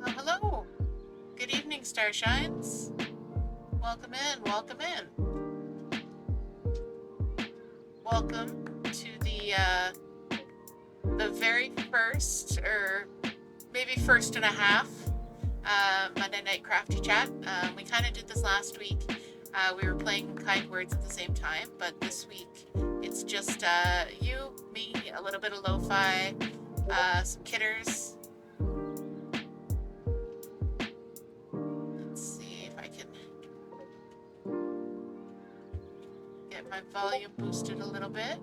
Well, hello. Good evening, Starshines. Welcome in, welcome in. Welcome to the very first, or maybe first and a half, Monday Night Crafty Chat. We kind of did this last week. We were playing Kind Words at the same time, but this week it's just you, me, a little bit of lo-fi, some kidders. Let's see if I can get my volume boosted a little bit.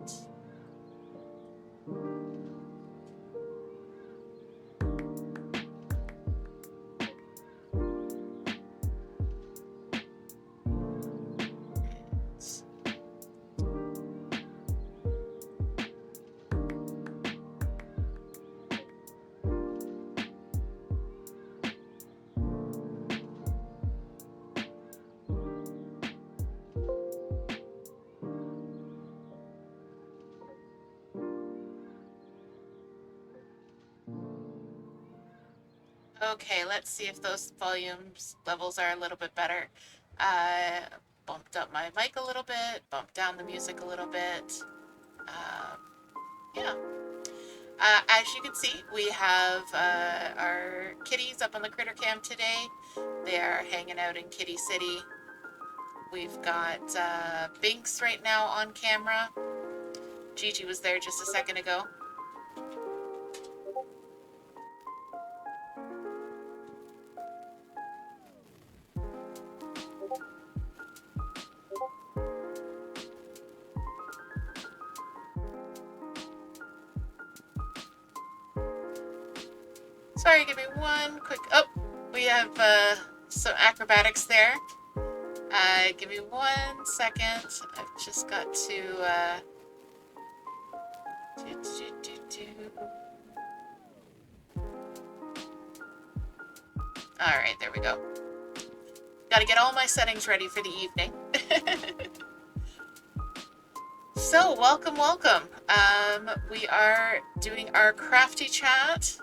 Okay, let's see if those volumes levels are a little bit better. Bumped up my mic a little bit, bumped down the music a little bit. Yeah. As you can see, we have our kitties up on the Critter Cam today. They are hanging out in Kitty City. We've got Binks right now on camera. Gigi was there just a second ago. Sorry, give me one quick. Oh, we have some acrobatics there. Give me 1 second. I've just got to. All right, there we go. Got to get all my settings ready for the evening. So, welcome, welcome. We are doing our Crafty Chat.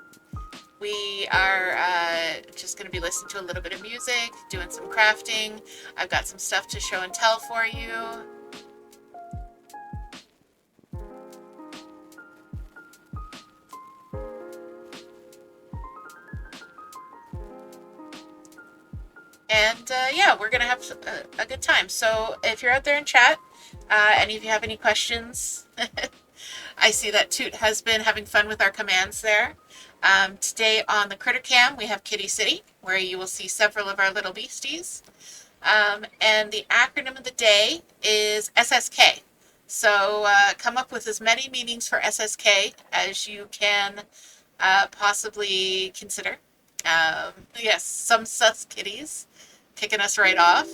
We are just going to be listening to a little bit of music, doing some crafting. I've got some stuff to show and tell for you. And yeah, we're gonna have a good time. So if you're out there in chat, and if you have any questions, I see that Toot has been having fun with our commands there. Today on the Critter Cam, we have Kitty City, where you will see several of our little beasties. And the acronym of the day is SSK. So come up with as many meanings for SSK as you can possibly consider. Yes, some sus kitties kicking us right off.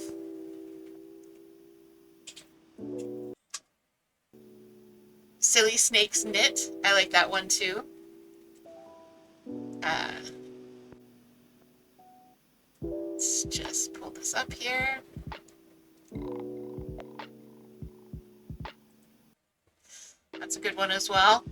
Silly Snakes Knit. I like that one too. Let's just pull this up here. That's a good one as well.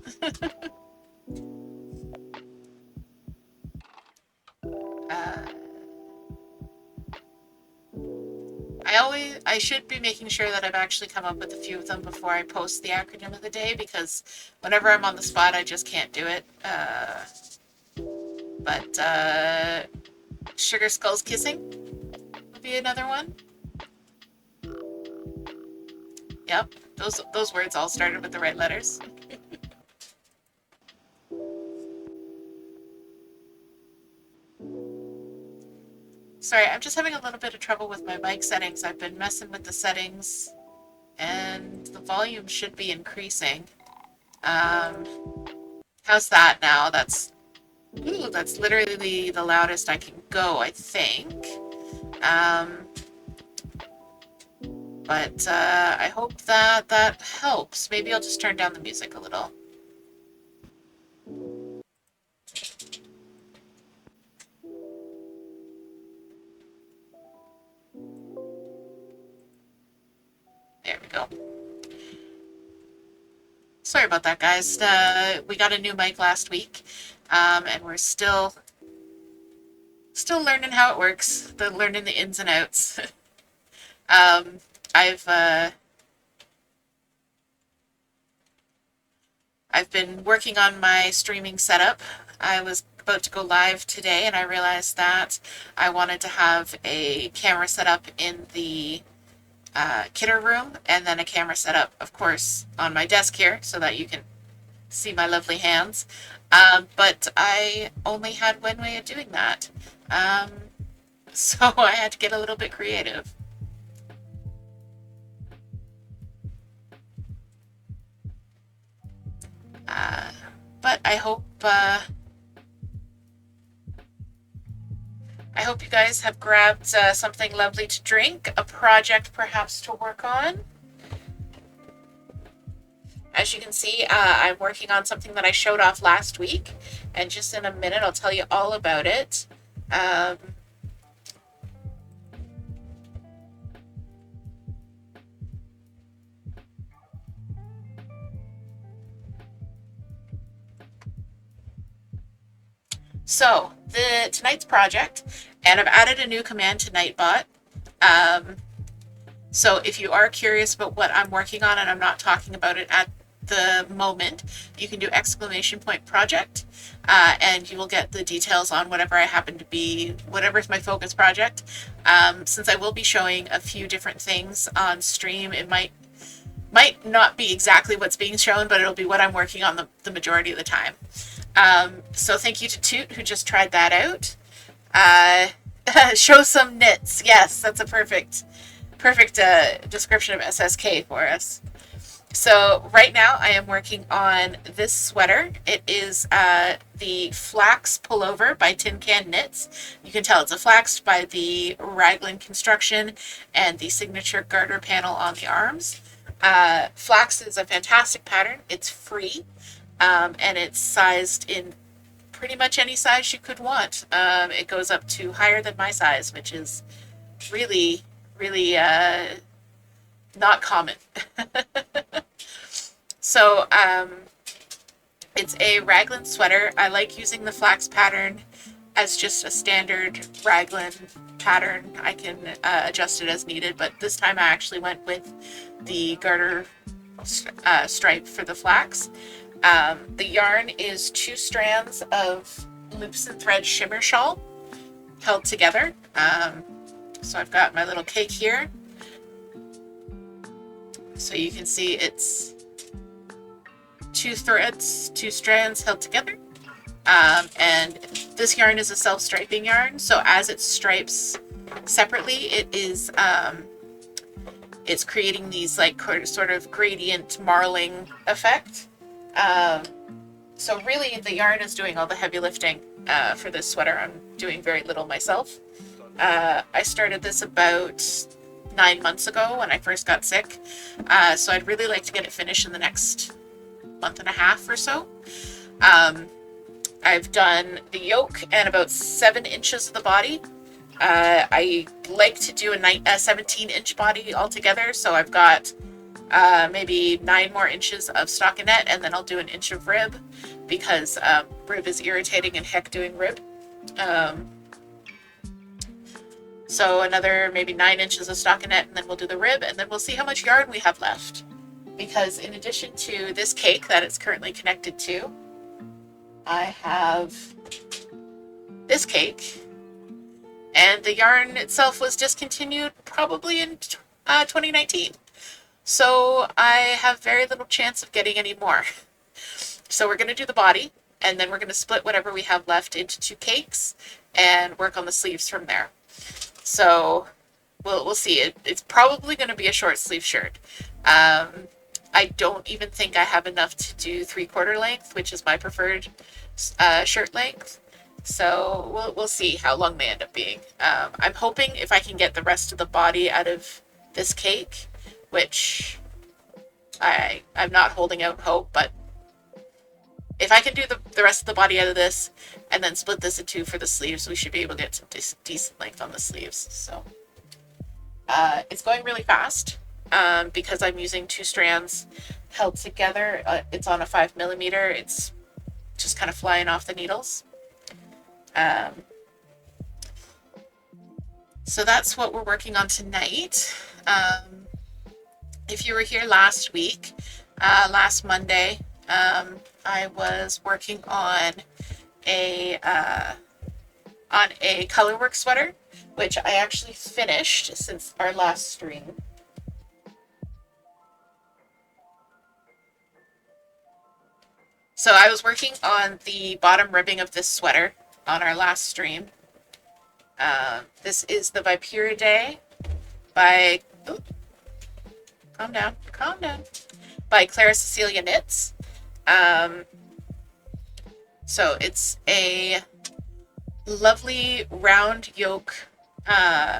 I should be making sure that I've actually come up with a few of them before I post the acronym of the day, because whenever I'm on the spot, I just can't do it. But Sugar Skulls Kissing would be another one. Yep, those words all started with the right letters. Sorry, I'm just having a little bit of trouble with my mic settings. I've been messing with the settings, and the volume should be increasing. How's that now? That's literally the loudest I can go, I think. But I hope that helps. Maybe I'll just turn down the music a little. There we go. Sorry about that, guys. We got a new mic last week, and we're still learning how it works. Learning the ins and outs. I've been working on my streaming setup. I was about to go live today, and I realized that I wanted to have a camera set up in the kidder room, and then a camera set up, of course, on my desk here so that you can see my lovely hands. But I only had one way of doing that. So I had to get a little bit creative. But I hope you guys have grabbed something lovely to drink, a project perhaps to work on. As you can see, I'm working on something that I showed off last week, and just in a minute I'll tell you all about it. So, tonight's project, and I've added a new command to Nightbot. So if you are curious about what I'm working on and I'm not talking about it at the moment, you can do !project, and you will get the details on whatever I happen to be, whatever's my focus project. Since I will be showing a few different things on stream, it might not be exactly what's being shown, but it'll be what I'm working on the majority of the time. So thank you to Toot, who just tried that out. Show some knits. Yes, that's a perfect description of SSK for us. So right now I am working on this sweater. It is the Flax Pullover by Tin Can Knits. You can tell it's a flax by the raglan construction and the signature garter panel on the arms. Flax is a fantastic pattern. It's free. And it's sized in pretty much any size you could want. It goes up to higher than my size, which is really not common. So it's a raglan sweater. I like using the flax pattern as just a standard raglan pattern. I can adjust it as needed, but this time I actually went with the garter stripe for the flax. The yarn is 2 strands of loops and thread shimmer shawl held together. So I've got my little cake here. So you can see it's 2 threads, 2 strands held together. And this yarn is a self-striping yarn. So as it stripes separately, it is it's creating these like sort of gradient marling effect. So really the yarn is doing all the heavy lifting for this sweater. I'm doing very little myself. I started this about 9 months ago when I first got sick. So I'd really like to get it finished in the next month and a half or so. I've done the yoke and about 7 inches of the body. I like to do a 17-inch body altogether, so I've got maybe 9 more inches of stockinette, and then I'll do an inch of rib because rib is irritating and heck doing rib. So another maybe 9 inches of stockinette, and then we'll do the rib, and then we'll see how much yarn we have left. Because in addition to this cake that it's currently connected to, I have this cake, and the yarn itself was discontinued probably in 2019. So I have very little chance of getting any more. So we're going to do the body, and then we're going to split whatever we have left into 2 cakes and work on the sleeves from there. So we'll see. It's probably going to be a short sleeve shirt. I don't even think I have enough to do 3/4 length, which is my preferred shirt length. So we'll see how long they end up being. I'm hoping if I can get the rest of the body out of this cake, which I'm not holding out hope, but if I can do the rest of the body out of this and then split this in 2 for the sleeves, we should be able to get some decent length on the sleeves. So it's going really fast because I'm using 2 strands held together. It's on a 5mm. It's just kind of flying off the needles. So that's what we're working on tonight. If you were here last week, last Monday, I was working on a colorwork sweater, which I actually finished since our last stream. So I was working on the bottom ribbing of this sweater on our last stream. This is the Vipera Day by... Ooh, calm down. By Clara Cecilia Knits. So it's a lovely round yoke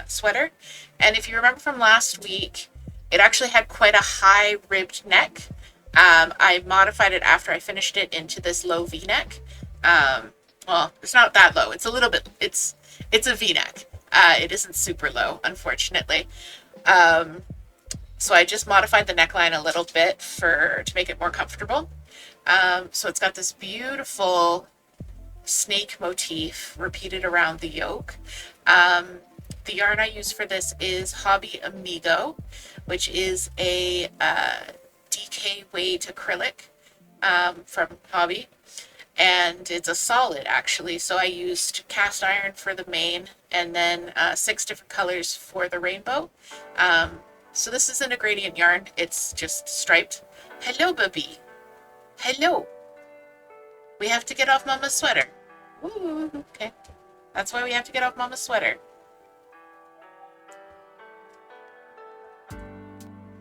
sweater. And if you remember from last week, it actually had quite a high ribbed neck. I modified it after I finished it into this low V-neck. Well, it's not that low. It's a little bit, it's a V-neck. It isn't super low, unfortunately. So I just modified the neckline a little bit to make it more comfortable. So it's got this beautiful snake motif repeated around the yoke. The yarn I use for this is Hobby Amigo, which is a DK weight acrylic from Hobby. And it's a solid, actually. So I used cast iron for the main and then 6 different colors for the rainbow. So this isn't a gradient yarn. It's just striped. Hello, baby. Hello. We have to get off Mama's sweater. Ooh, okay. That's why we have to get off Mama's sweater.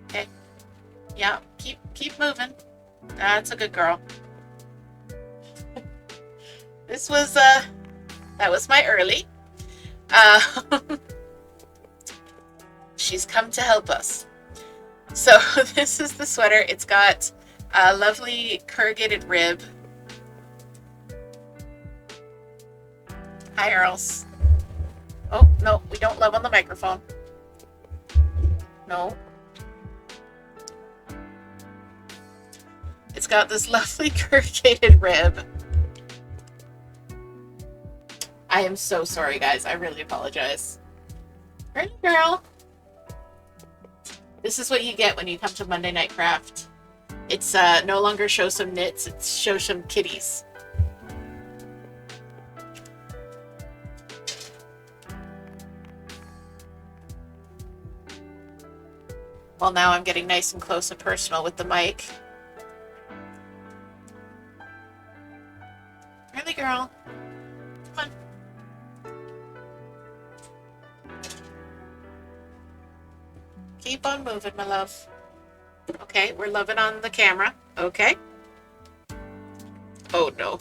Okay. Yeah, keep moving. That's a good girl. This was, that was my early. She's come to help us. So this is the sweater. It's got a lovely corrugated rib. Hi, Earls. Oh, no, we don't love on the microphone. No. It's got this lovely corrugated rib. I am so sorry, guys. I really apologize. Early girl. This is what you get when you come to Monday Night Craft. It's no longer show some knits, it's show some kitties. Well, now I'm getting nice and close and personal with the mic. Really, girl? Come on. Keep on moving, my love. Okay, we're loving on the camera. Okay. Oh, no.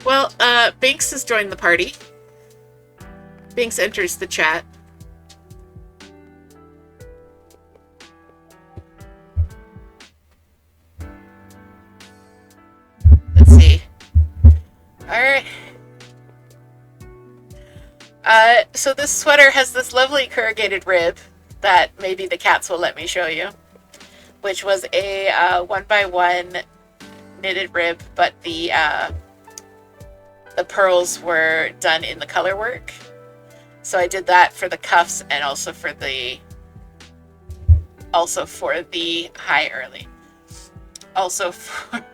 Well, Binks has joined the party. Binks enters the chat. Let's see. Alright. So this sweater has this lovely corrugated rib that maybe the cats will let me show you, which was a 1x1 knitted rib, but the pearls were done in the color work. So I did that for the cuffs and also for the hi early. Also for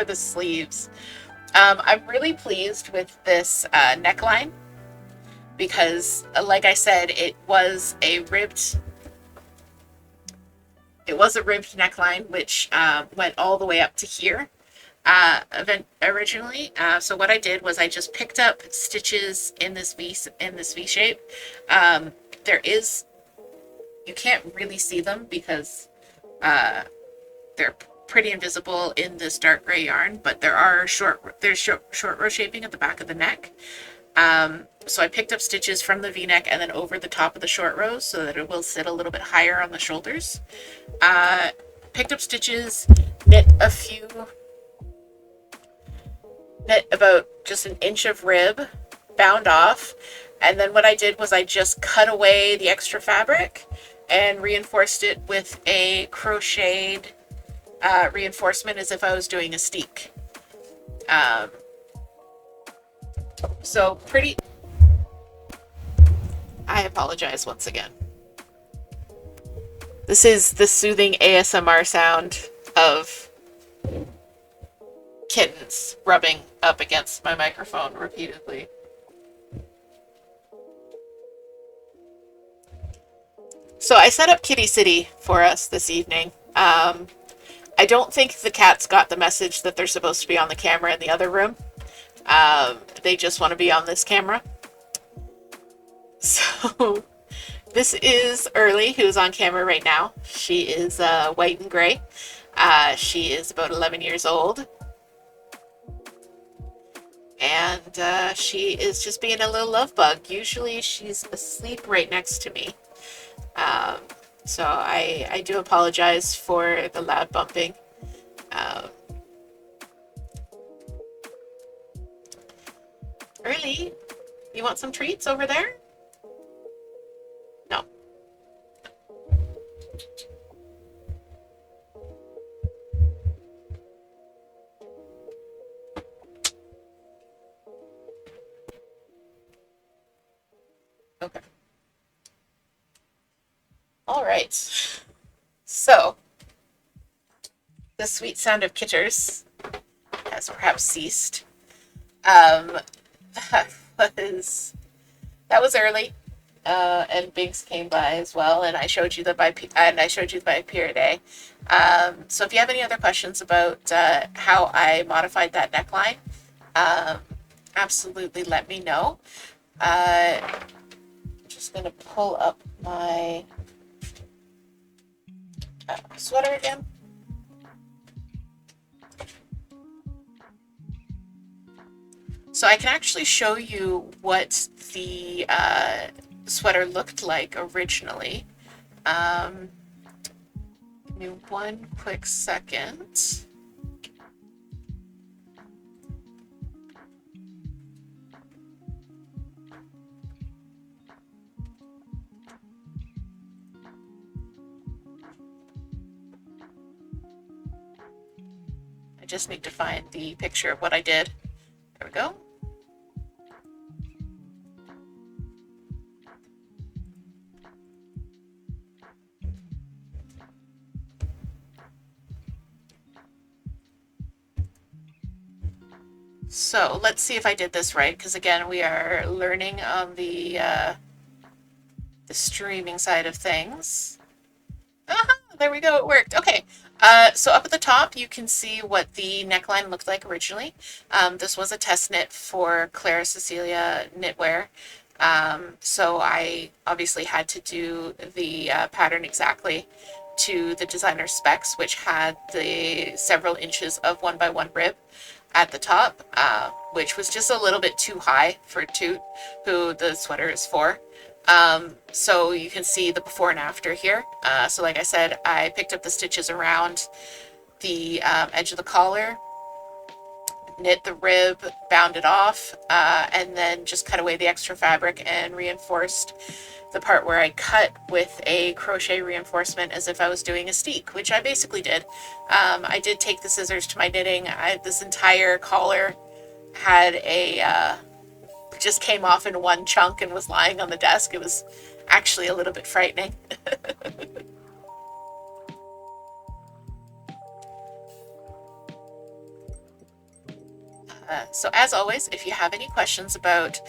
the sleeves. I'm really pleased with this neckline because, like I said, it was a ribbed neckline, which went all the way up to here originally. So what I did was I just picked up stitches in this V shape. You can't really see them because they're pretty invisible in this dark gray yarn, but there's short row shaping at the back of the neck. So I picked up stitches from the V-neck and then over the top of the short rows so that it will sit a little bit higher on the shoulders. Picked up stitches, knit about just an inch of rib, bound off, and then what I did was I just cut away the extra fabric and reinforced it with a crocheted reinforcement as if I was doing a steek. So pretty. I apologize once again. This is the soothing ASMR sound of kittens rubbing up against my microphone repeatedly. So I set up Kitty City for us this evening. I don't think the cats got the message that they're supposed to be on the camera in the other room. They just want to be on this camera. So this is Early, who's on camera right now. She is white and gray. She is about 11 years old. And she is just being a little love bug. Usually she's asleep right next to me. So I do apologize for the loud bumping. Early, you want some treats over there? No. Okay. All right. So, the sweet sound of kitters has perhaps ceased. That was Early, and Binks came by as well, and I showed you the by Pier Day. So if you have any other questions about how I modified that neckline, absolutely let me know. I'm just gonna pull up my sweater again. So I can actually show you what the sweater looked like originally. Give me one quick second. I just need to find the picture of what I did. There we go. So let's see if I did this right, because again, we are learning on the the streaming side of things. There we go, it worked. Okay, so up at the top, you can see what the neckline looked like originally. This was a test knit for Clara Cecilia Knitwear. So I obviously had to do the pattern exactly to the designer specs, which had the several inches of 1x1 rib at the top, which was just a little bit too high for Toot, who the sweater is for. So you can see the before and after here. So like I said, I picked up the stitches around the edge of the collar, knit the rib, bound it off, and then just cut away the extra fabric and reinforced the part where I cut with a crochet reinforcement as if I was doing a steek, which I basically did. I did take the scissors to my knitting. This entire collar had just came off in one chunk and was lying on the desk. It was actually a little bit frightening. So as always, if you have any questions about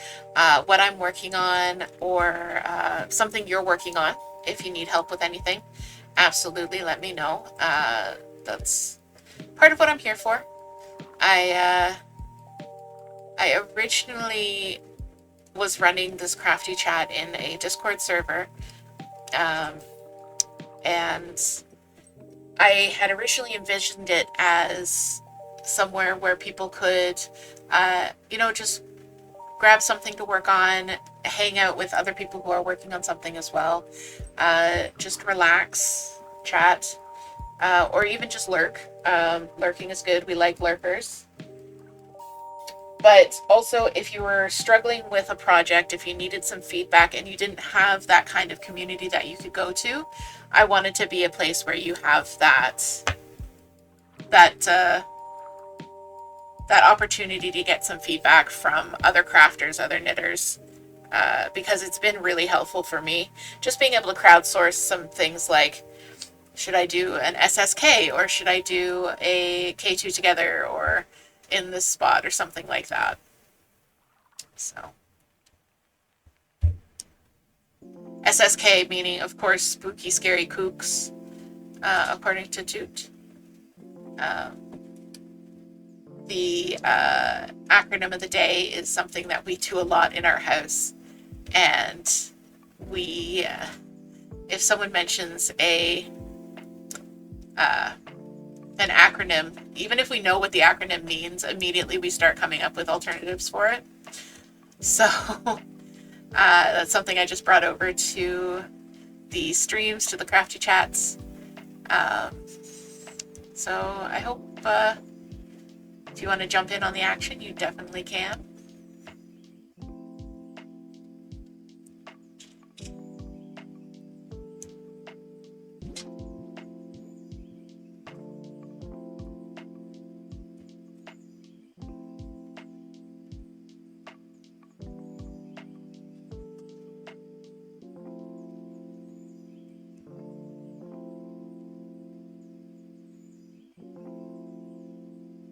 what I'm working on or something you're working on, if you need help with anything, absolutely let me know. That's part of what I'm here for. I originally was running this Crafty Chat in a Discord server, and I had originally envisioned it as somewhere where people could, just grab something to work on, hang out with other people who are working on something as well, just relax, chat, or even just lurk. Lurking is good. We like lurkers. But also, if you were struggling with a project, if you needed some feedback and you didn't have that kind of community that you could go to, I wanted to be a place where you have that opportunity to get some feedback from other crafters, other knitters, because it's been really helpful for me. Just being able to crowdsource some things like, should I do an SSK or should I do a K2 together or in this spot or something like that. So SSK meaning, of course, spooky, scary kooks, according to Toot. The acronym of the day is something that we do a lot in our house, and we, if someone mentions an acronym, even if we know what the acronym means, immediately we start coming up with alternatives for it. So that's something I just brought over to the streams, to the Crafty Chats. So I hope if you want to jump in on the action, you definitely can.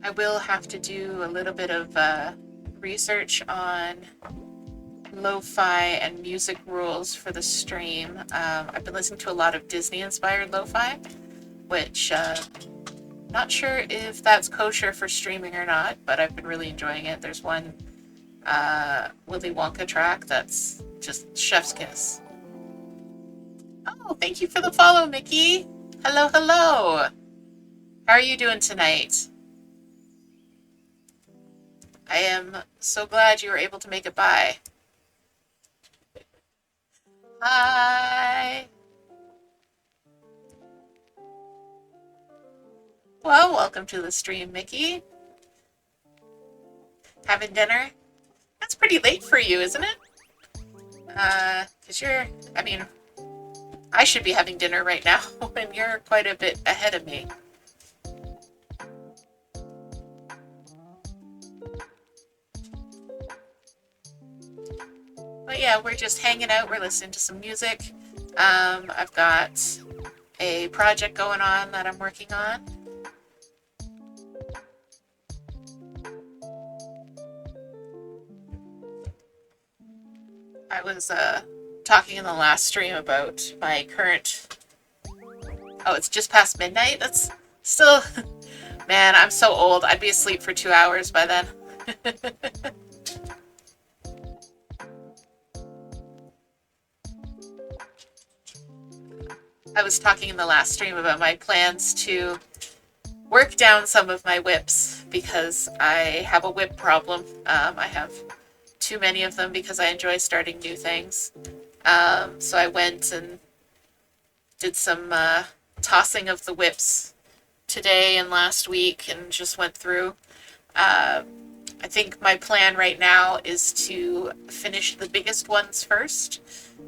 I will have to do a little bit of research on lo-fi and music rules for the stream. I've been listening to a lot of Disney-inspired lo-fi, which not sure if that's kosher for streaming or not, but I've been really enjoying it. There's one Willy Wonka track that's just chef's kiss. Oh, thank you for the follow, Mickey. Hello, hello. How are you doing tonight? I am so glad you were able to make it by. Hi. Well, welcome to the stream, Mickey. Having dinner? That's pretty late for you, isn't it? 'Cause I should be having dinner right now, and you're quite a bit ahead of me. But yeah, we're just hanging out. We're listening to some music. I've got a project going on that I'm working on. I was talking in the last stream about my current... Oh, it's just past midnight? That's still... Man, I'm so old. I'd be asleep for 2 hours by then. I was talking in the last stream about my plans to work down some of my whips because I have a whip problem. I have too many of them because I enjoy starting new things. So I went and did some tossing of the whips today and last week and just went through. I think my plan right now is to finish the biggest ones first,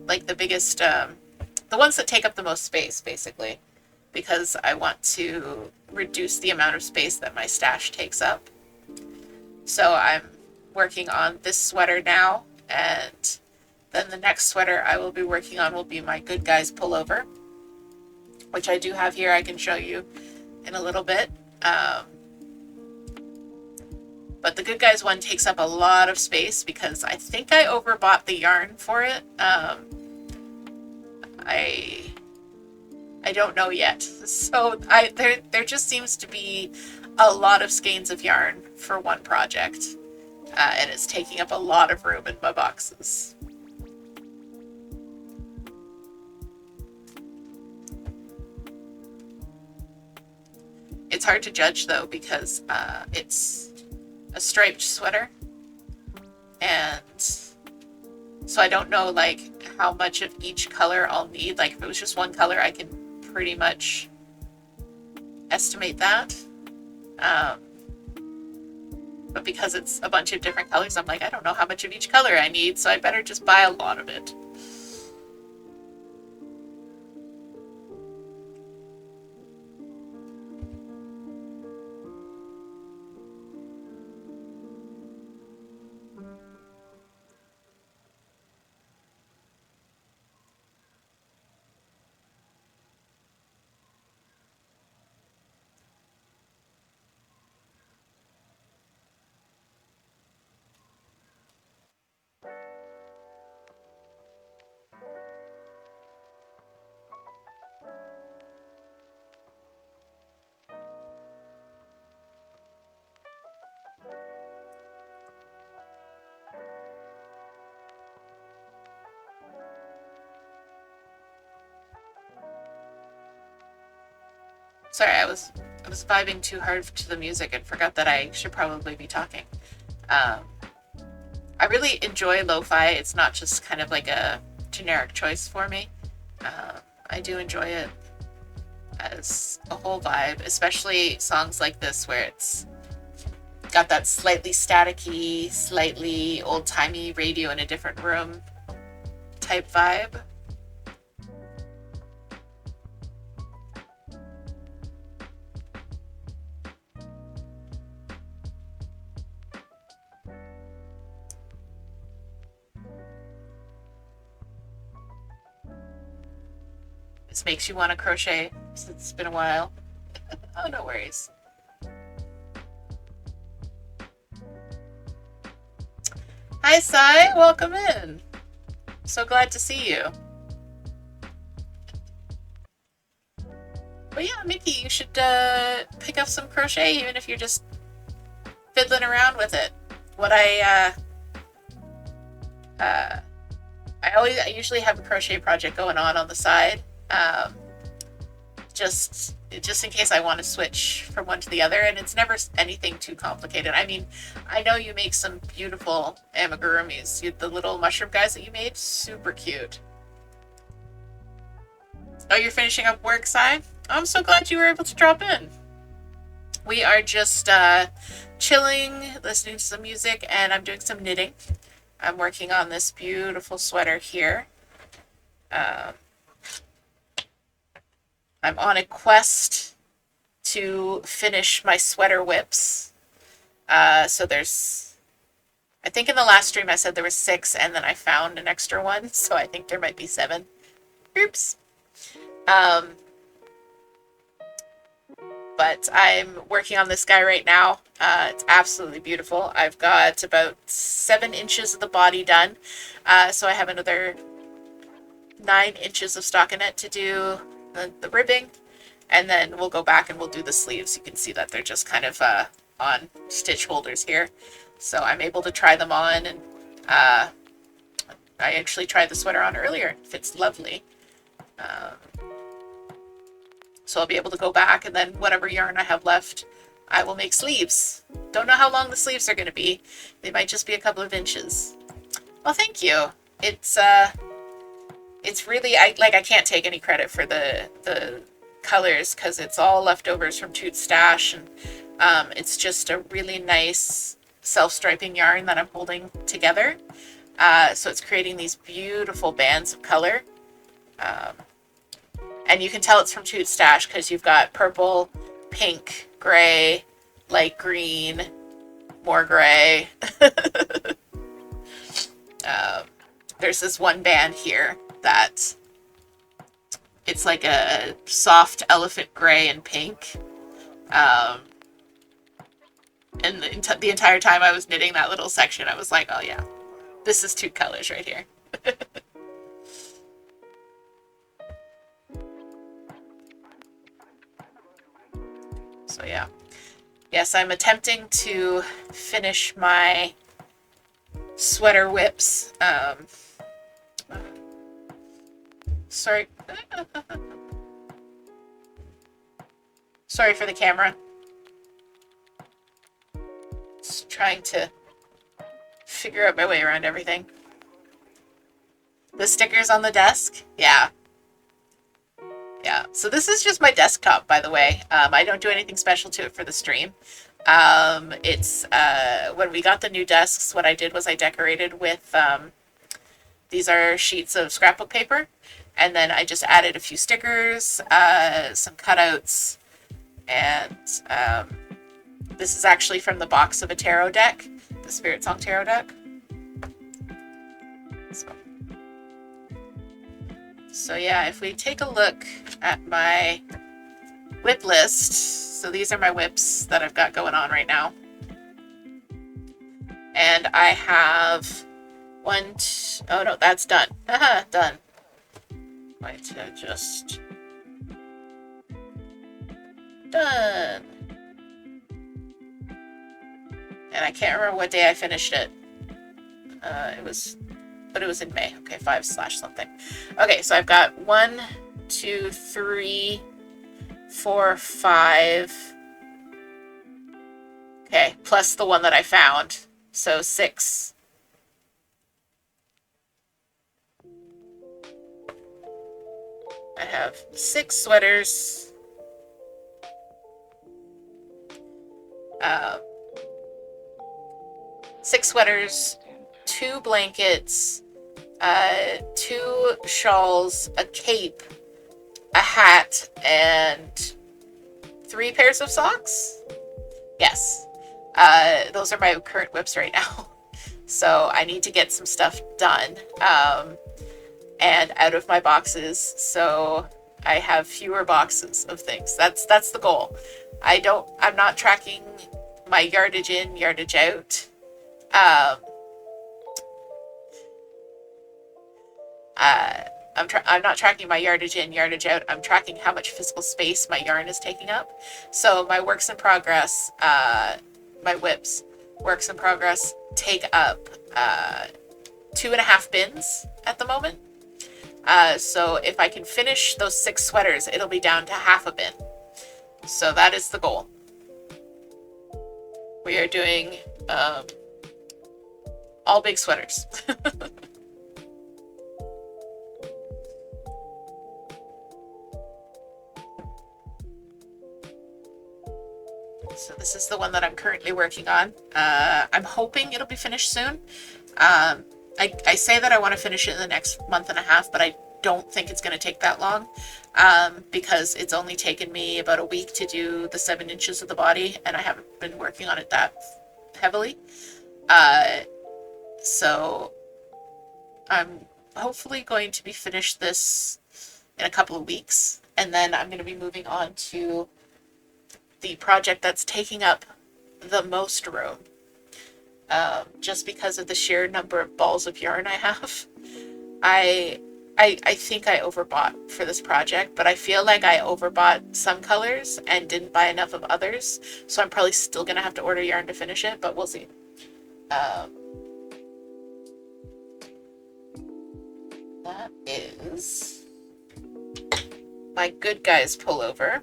like the biggest, the ones that take up the most space, basically, because I want to reduce the amount of space that my stash takes up. So I'm working on this sweater now, and then the next sweater I will be working on will be my Good Guys pullover, which I do have here. I can show you in a little bit. But the Good Guys one takes up a lot of space because I think I overbought the yarn for it. I don't know yet. So there just seems to be a lot of skeins of yarn for one project. And it's taking up a lot of room in my boxes. It's hard to judge though because it's a striped sweater, and so I don't know like how much of each color I'll need. Like if it was just one color, I can pretty much estimate that. But because it's a bunch of different colors, I'm like, I don't know how much of each color I need, so I better just buy a lot of it. Sorry, I was vibing too hard to the music and forgot that I should probably be talking. I really enjoy lo-fi. It's not just kind of like a generic choice for me. I do enjoy it as a whole vibe, especially songs like this where it's got that slightly staticky, slightly old-timey radio in a different room type vibe. This makes you want to crochet since it's been a while. Oh, no worries. Hi, Sai. Welcome in. So glad to see you. But yeah, Mickey, you should pick up some crochet, even if you're just fiddling around with it. What I usually have a crochet project going on the side. Just in case I want to switch from one to the other, and it's never anything too complicated. I mean, I know you make some beautiful amigurumis. The little mushroom guys that you made, super cute. Oh, you're finishing up work, Sai? I'm so glad you were able to drop in. We are just chilling, listening to some music, and I'm doing some knitting. I'm working on this beautiful sweater here. I'm on a quest to finish my sweater whips. So there's, I think in the last stream I said there was 6, and then I found an extra one, so I think there might be 7. Oops. But I'm working on this guy right now. It's absolutely beautiful. I've got about 7 inches of the body done. So I have another 9 inches of stockinette to do the ribbing, and then we'll go back and we'll do the sleeves. You can see that they're just kind of on stitch holders here. So I'm able to try them on, and I actually tried the sweater on earlier. It fits lovely. So I'll be able to go back, and then whatever yarn I have left, I will make sleeves. Don't know how long the sleeves are going to be. They might just be a couple of inches. Well, thank you. It's really, I can't take any credit for the colors because it's all leftovers from Toot's stash, and it's just a really nice self-striping yarn that I'm holding together. So it's creating these beautiful bands of color. And you can tell it's from Toot's stash because you've got purple, pink, gray, light green, more gray. There's this one band here that it's like a soft elephant gray and pink. And the entire time I was knitting that little section, I was like, oh yeah, this is 2 colors right here. So yeah. Yes, I'm attempting to finish my sweater whips. Sorry. Sorry for the camera. Just trying to figure out my way around everything. The stickers on the desk? Yeah. Yeah. So this is just my desktop, by the way. I don't do anything special to it for the stream. It's when we got the new desks, what I did was I decorated with these are sheets of scrapbook paper, and then I just added a few stickers, some cutouts, and this is actually from the box of a tarot deck, the Spirit Song tarot deck. So yeah, if we take a look at my whip list, so these are my whips that I've got going on right now. And I have oh no, that's done. Haha, done. Going to just done. And I can't remember what day I finished it. But it was in May. Okay, 5/something. Okay, so I've got 1, 2, 3, 4, 5. Okay, plus the one that I found. So 6. I have 6 sweaters. 6 sweaters, 2 blankets, 2 shawls, a cape, a hat, and 3 pairs of socks? Yes. Those are my current whips right now. So I need to get some stuff done and out of my boxes, so I have fewer boxes of things. That's the goal. I'm not tracking my yardage in, yardage out. I'm not tracking my yardage in, yardage out. I'm tracking how much physical space my yarn is taking up. So my works in progress, my whips, works in progress, take up 2.5 bins at the moment. So if I can finish those 6 sweaters, it'll be down to half a bin. So that is the goal. We are doing all big sweaters. So this is the one that I'm currently working on. I'm hoping it'll be finished soon. I say that I want to finish it in the next month and a half, but I don't think it's going to take that long because it's only taken me about a week to do the 7 inches of the body, and I haven't been working on it that heavily. So I'm hopefully going to be finished this in a couple of weeks, and then I'm going to be moving on to the project that's taking up the most room, just because of the sheer number of balls of yarn I have. I think I overbought for this project, but I feel like I overbought some colors and didn't buy enough of others. So I'm probably still going to have to order yarn to finish it, but we'll see. That is my Good Guys pullover.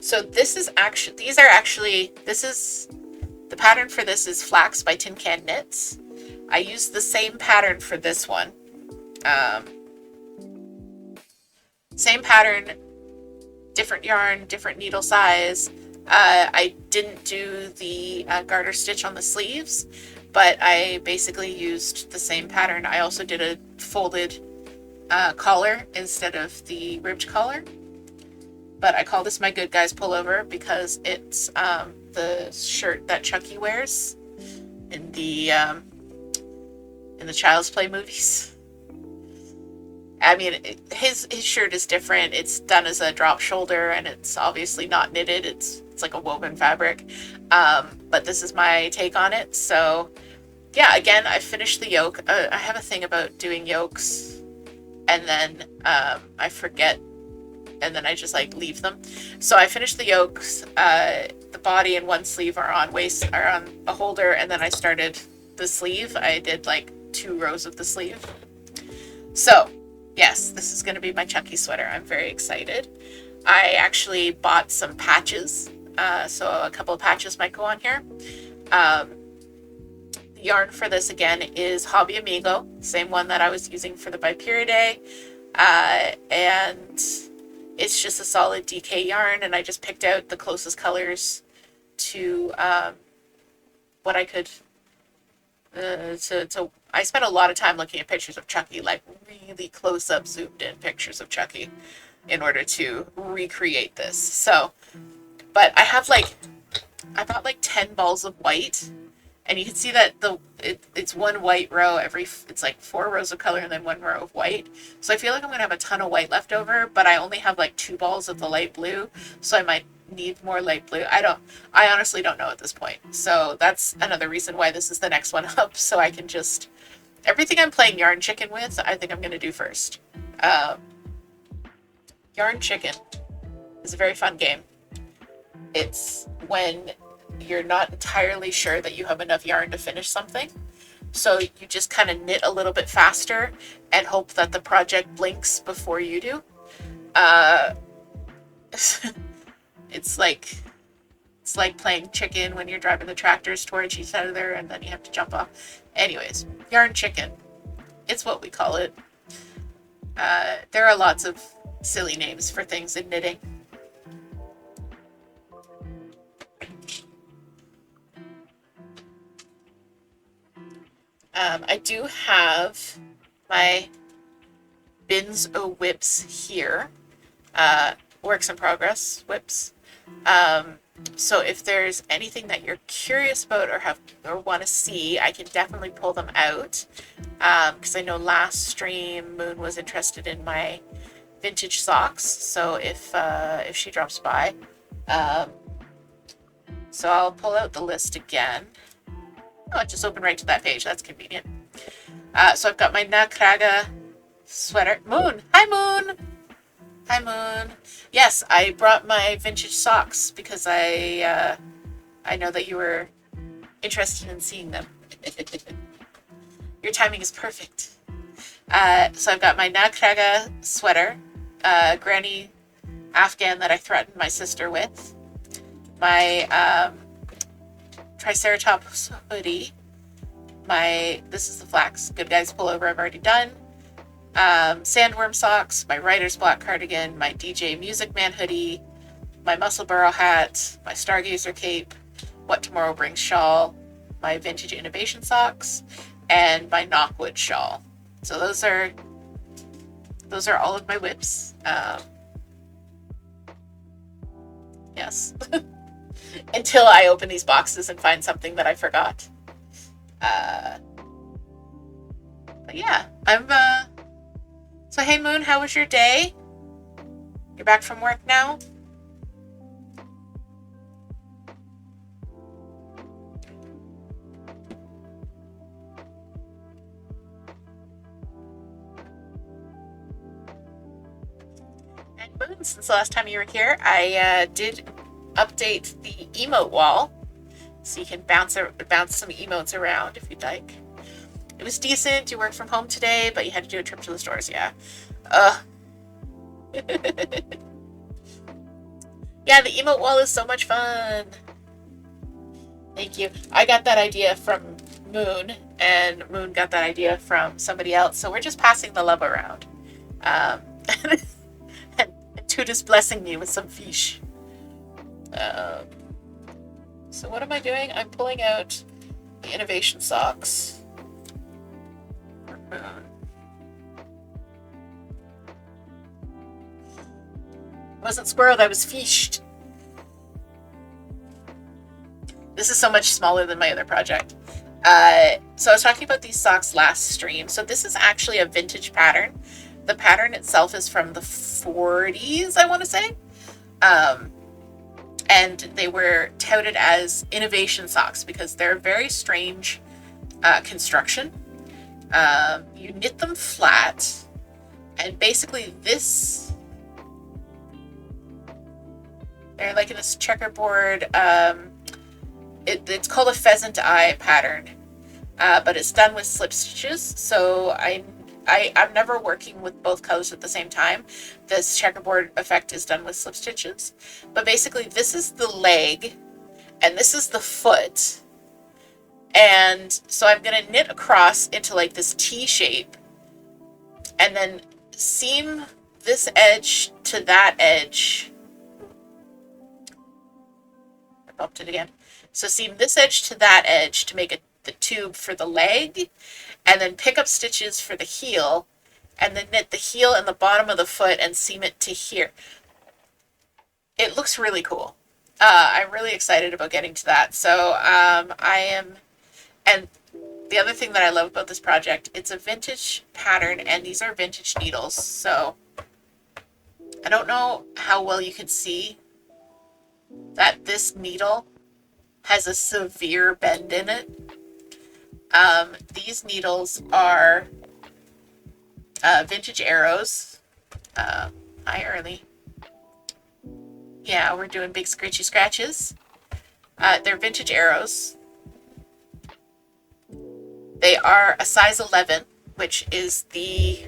So this is the pattern for this is Flax by Tin Can Knits. I used the same pattern for this one. Same pattern, different yarn, different needle size. I didn't do the garter stitch on the sleeves, but I basically used the same pattern. I also did a folded collar instead of the ribbed collar. But I call this my Good Guys pullover because it's the shirt that Chucky wears in the Child's Play movies. I mean, his shirt is different. It's done as a drop shoulder, and it's obviously not knitted. It's like a woven fabric. But this is my take on it. So, yeah, again, I finished the yoke. I have a thing about doing yokes, and then I forget, and then I just like leave them. So I finished the yokes. The body and one sleeve are on a holder, and then I started the sleeve. I did like 2 rows of the sleeve. So yes, this is going to be my Chucky sweater. I'm very excited. I actually bought some patches, so a couple of patches might go on here. The yarn for this again is Hobby Amigo, same one that I was using for the By Day, and it's just a solid DK yarn, and I just picked out the closest colors to what I could. I spent a lot of time looking at pictures of Chucky, like really close up zoomed in pictures of Chucky in order to recreate this. So, but I bought like 10 balls of white, and you can see that it's one white row it's like 4 rows of color and then 1 row of white. So I feel like I'm gonna have a ton of white left over, but I only have like 2 balls of the light blue, so I might need more light blue. I honestly don't know at this point. So that's another reason why this is the next one up, so I can just, everything I'm playing Yarn Chicken with, I think I'm going to do first. Yarn Chicken is a very fun game. It's when you're not entirely sure that you have enough yarn to finish something. So you just kind of knit a little bit faster and hope that the project blinks before you do. It's like playing chicken when you're driving the tractors towards each other and then you have to jump off. Anyways, Yarn Chicken. It's what we call it. There are lots of silly names for things in knitting. I do have my bins o' whips here. Works in progress whips. So if there's anything that you're curious about or want to see, I can definitely pull them out. Because I know last stream Moon was interested in my vintage socks. So if she drops by, so I'll pull out the list again. Oh, it just opened right to that page. That's convenient. So I've got my Nakraga sweater. Moon! Hi, Moon! Hi, Moon. Yes, I brought my vintage socks because I know that you were interested in seeing them. Your timing is perfect. So I've got my Nakraga sweater, granny Afghan that I threatened my sister with, my Triceratops hoodie, this is the Flax Good Guys pullover I've already done, sandworm socks, my writer's block cardigan, my DJ Music Man hoodie, my Musselburrow hat, my Stargazer cape, What Tomorrow Brings shawl, my vintage innovation socks, and my Knockwood shawl. So those are all of my whips. Yes. Until I open these boxes and find something that I forgot. But yeah, so hey Moon, how was your day? You're back from work now? since the last time you were here, I did update the emote wall, so you can bounce some emotes around if you'd like. It was decent. You worked from home today, but you had to do a trip to the stores. Yeah. Yeah, the emote wall is so much fun. Thank you. I got that idea from Moon, and Moon got that idea from somebody else. So we're just passing the love around. And Toot is blessing me with some fish. So what am I doing? I'm pulling out the innovation socks. I wasn't squirreled, I was fished. This is so much smaller than my other project. So I was talking about these socks last stream. So this is actually a vintage pattern. The pattern itself is from the 40s, I want to say. And they were touted as innovation socks because they're a very strange construction. You knit them flat, and basically they're like in this checkerboard. It's called a pheasant eye pattern, but it's done with slip stitches. So I'm never working with both colors at the same time. This checkerboard effect is done with slip stitches. But basically this is the leg and this is the foot. And so I'm going to knit across into like this T shape and then seam this edge to that edge. I bumped it again. So seam this edge to that edge to make the tube for the leg, and then pick up stitches for the heel, and then knit the heel and the bottom of the foot and seam it to here. It looks really cool. I'm really excited about getting to that. So and the other thing that I love about this project, it's a vintage pattern, and these are vintage needles. So I don't know how well you can see that this needle has a severe bend in it. These needles are vintage arrows. Hi, Early. Yeah, we're doing big scratchy scratches. They're vintage arrows. They are a size 11, which is the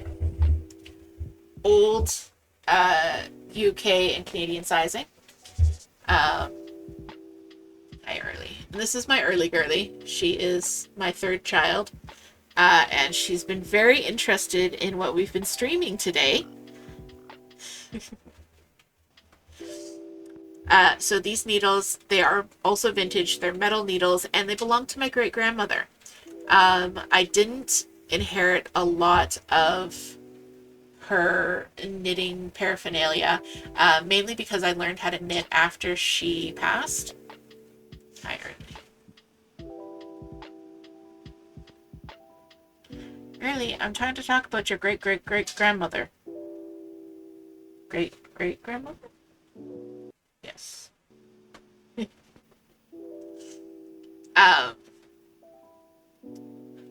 old UK and Canadian sizing. Hi, Early. And this is my Early girly. She is my third child. And she's been very interested in what we've been streaming today. So these needles, they are also vintage. They're metal needles, and they belong to my great-grandmother. I didn't inherit a lot of her knitting paraphernalia, mainly because I learned how to knit after she passed. Hi, Early. Early, I'm trying to talk about your great-great-great-grandmother. Great-great-grandmother? Yes.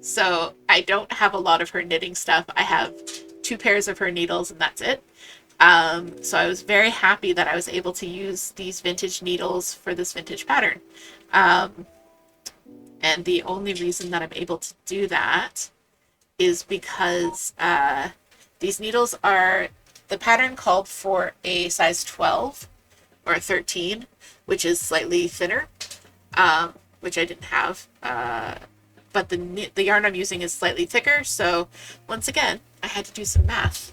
So I don't have a lot of her knitting stuff. I have 2 pairs of her needles and that's it. So I was very happy that I was able to use these vintage needles for this vintage pattern. And the only reason that I'm able to do that is because these needles are, the pattern called for a size 12 or 13, which is slightly thinner, which I didn't have. But the yarn I'm using is slightly thicker, so once again, I had to do some math.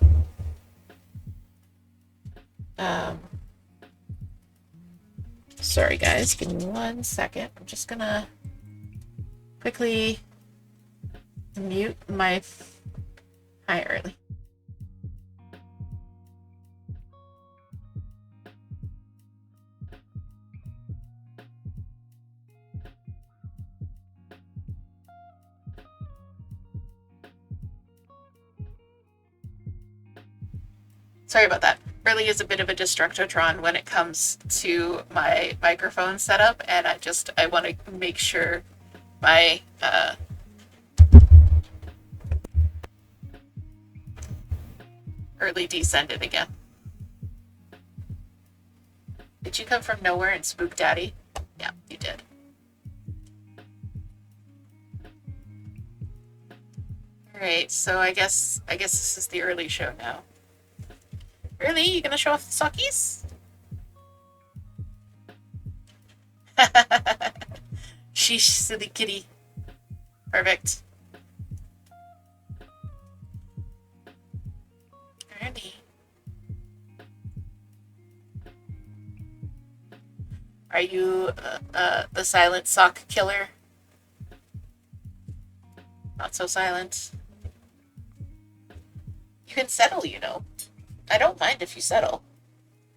Sorry guys, give me 1 second. I'm just gonna quickly mute my... Hi, Early. Sorry about that. Early is a bit of a Destructotron when it comes to my microphone setup, and I want to make sure my Early descended again. Did you come from nowhere and spook Daddy? Yeah, you did. Alright, so I guess this is the early show now. Early, you gonna show off the sockies? Sheesh, silly kitty. Perfect. Alrighty. Are you the silent sock killer? Not so silent. You can settle, you know. I don't mind if you settle.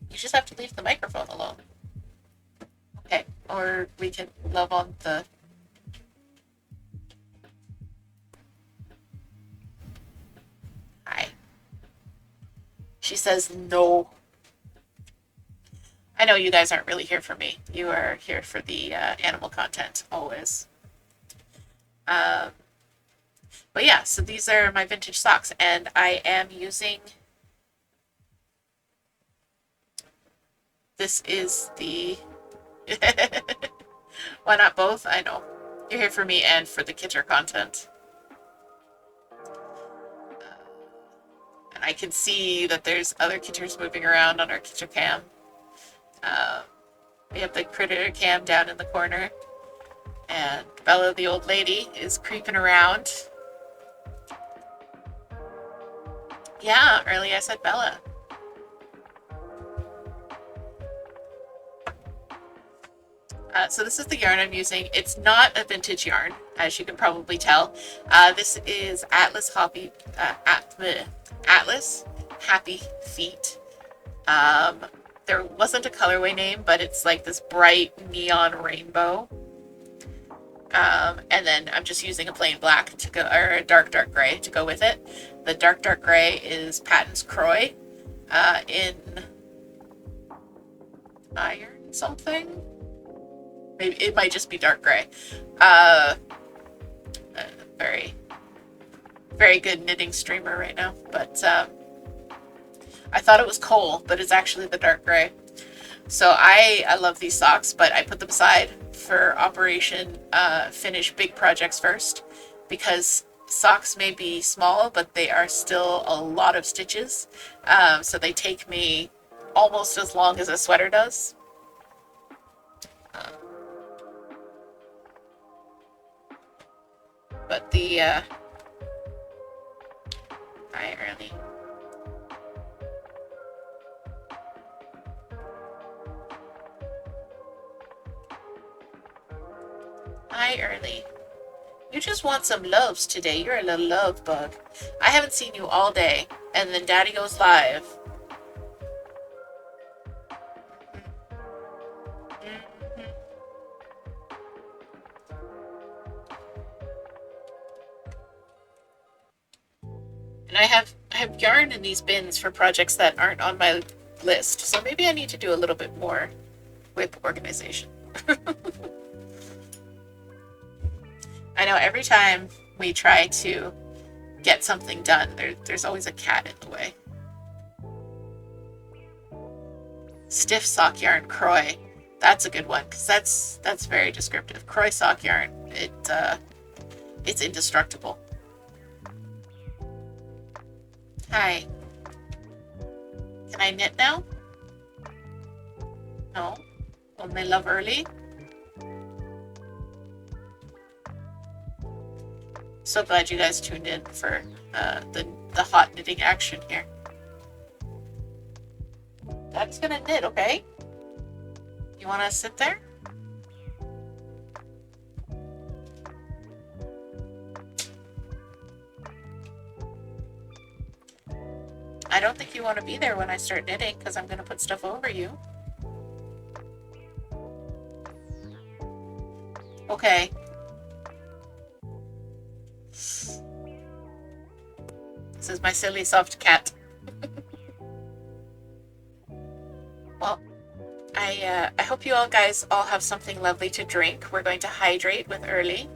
You just have to leave the microphone alone. Okay, or we can love on the... Hi. She says no. I know you guys aren't really here for me. You are here for the animal content, always. But yeah, so these are my vintage socks, and I am using... This is the... Why not both? I know. You're here for me and for the Kitter content. And I can see that there's other Kitters moving around on our Kitter cam. We have the critter cam down in the corner. And Bella, the old lady, is creeping around. Yeah, earlier I said Bella. So this is the yarn I'm using. It's not a vintage yarn, as you can probably tell. This is Atlas Happy Feet. There wasn't a colorway name, but it's like this bright neon rainbow. And then I'm just using a plain black to go, or a dark gray to go with it. The dark gray is Patton's Croy in iron something. Maybe it might just be dark gray. Very, very good knitting streamer right now. But I thought it was coal, but it's actually the dark gray. So I love these socks, but I put them aside for Operation finish big projects first, because socks may be small, but they are still a lot of stitches. So they take me almost as long as a sweater does. But the hi early. Hi early. You just want some loves today. You're a little love bug. I haven't seen you all day, and then Daddy goes live. And I have yarn in these bins for projects that aren't on my list, so maybe I need to do a little bit more with organization. I know every time we try to get something done, there's always a cat in the way. Stiff sock yarn, Croy. That's a good one, because that's very descriptive. Croy sock yarn. It's indestructible. Hi. Can I knit now? No. Only love early? So glad you guys tuned in for the hot knitting action here. Daddy's gonna knit, okay? You wanna sit there? I don't think you want to be there when I start knitting, because I'm going to put stuff over you. Okay. This is my silly soft cat. Well, I hope you all guys all have something lovely to drink. We're going to hydrate with early.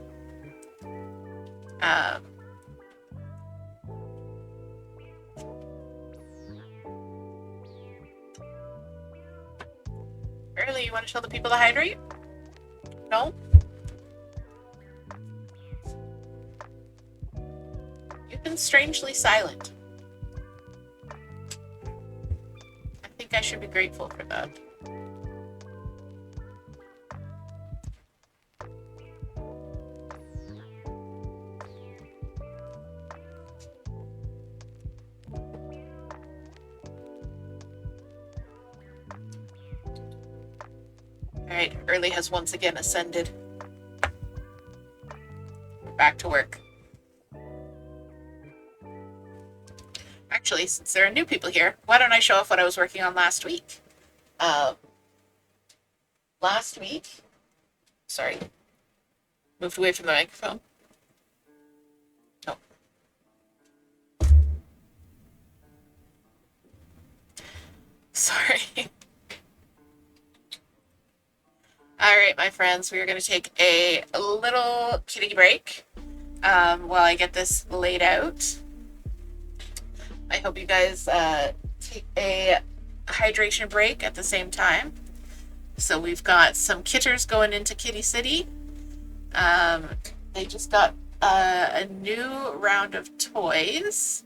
Early, you want to tell the people to hydrate? No? You've been strangely silent. I think I should be grateful for that. Alright, Early has once again ascended. Back to work. Actually, since there are new people here, why don't I show off what I was working on last week? Last week, sorry, moved away from the microphone. No. Sorry. All right, my friends, we are going to take a little kitty break while I get this laid out. I hope you guys take a hydration break at the same time. So we've got some kitters going into Kitty City. They just got a new round of toys.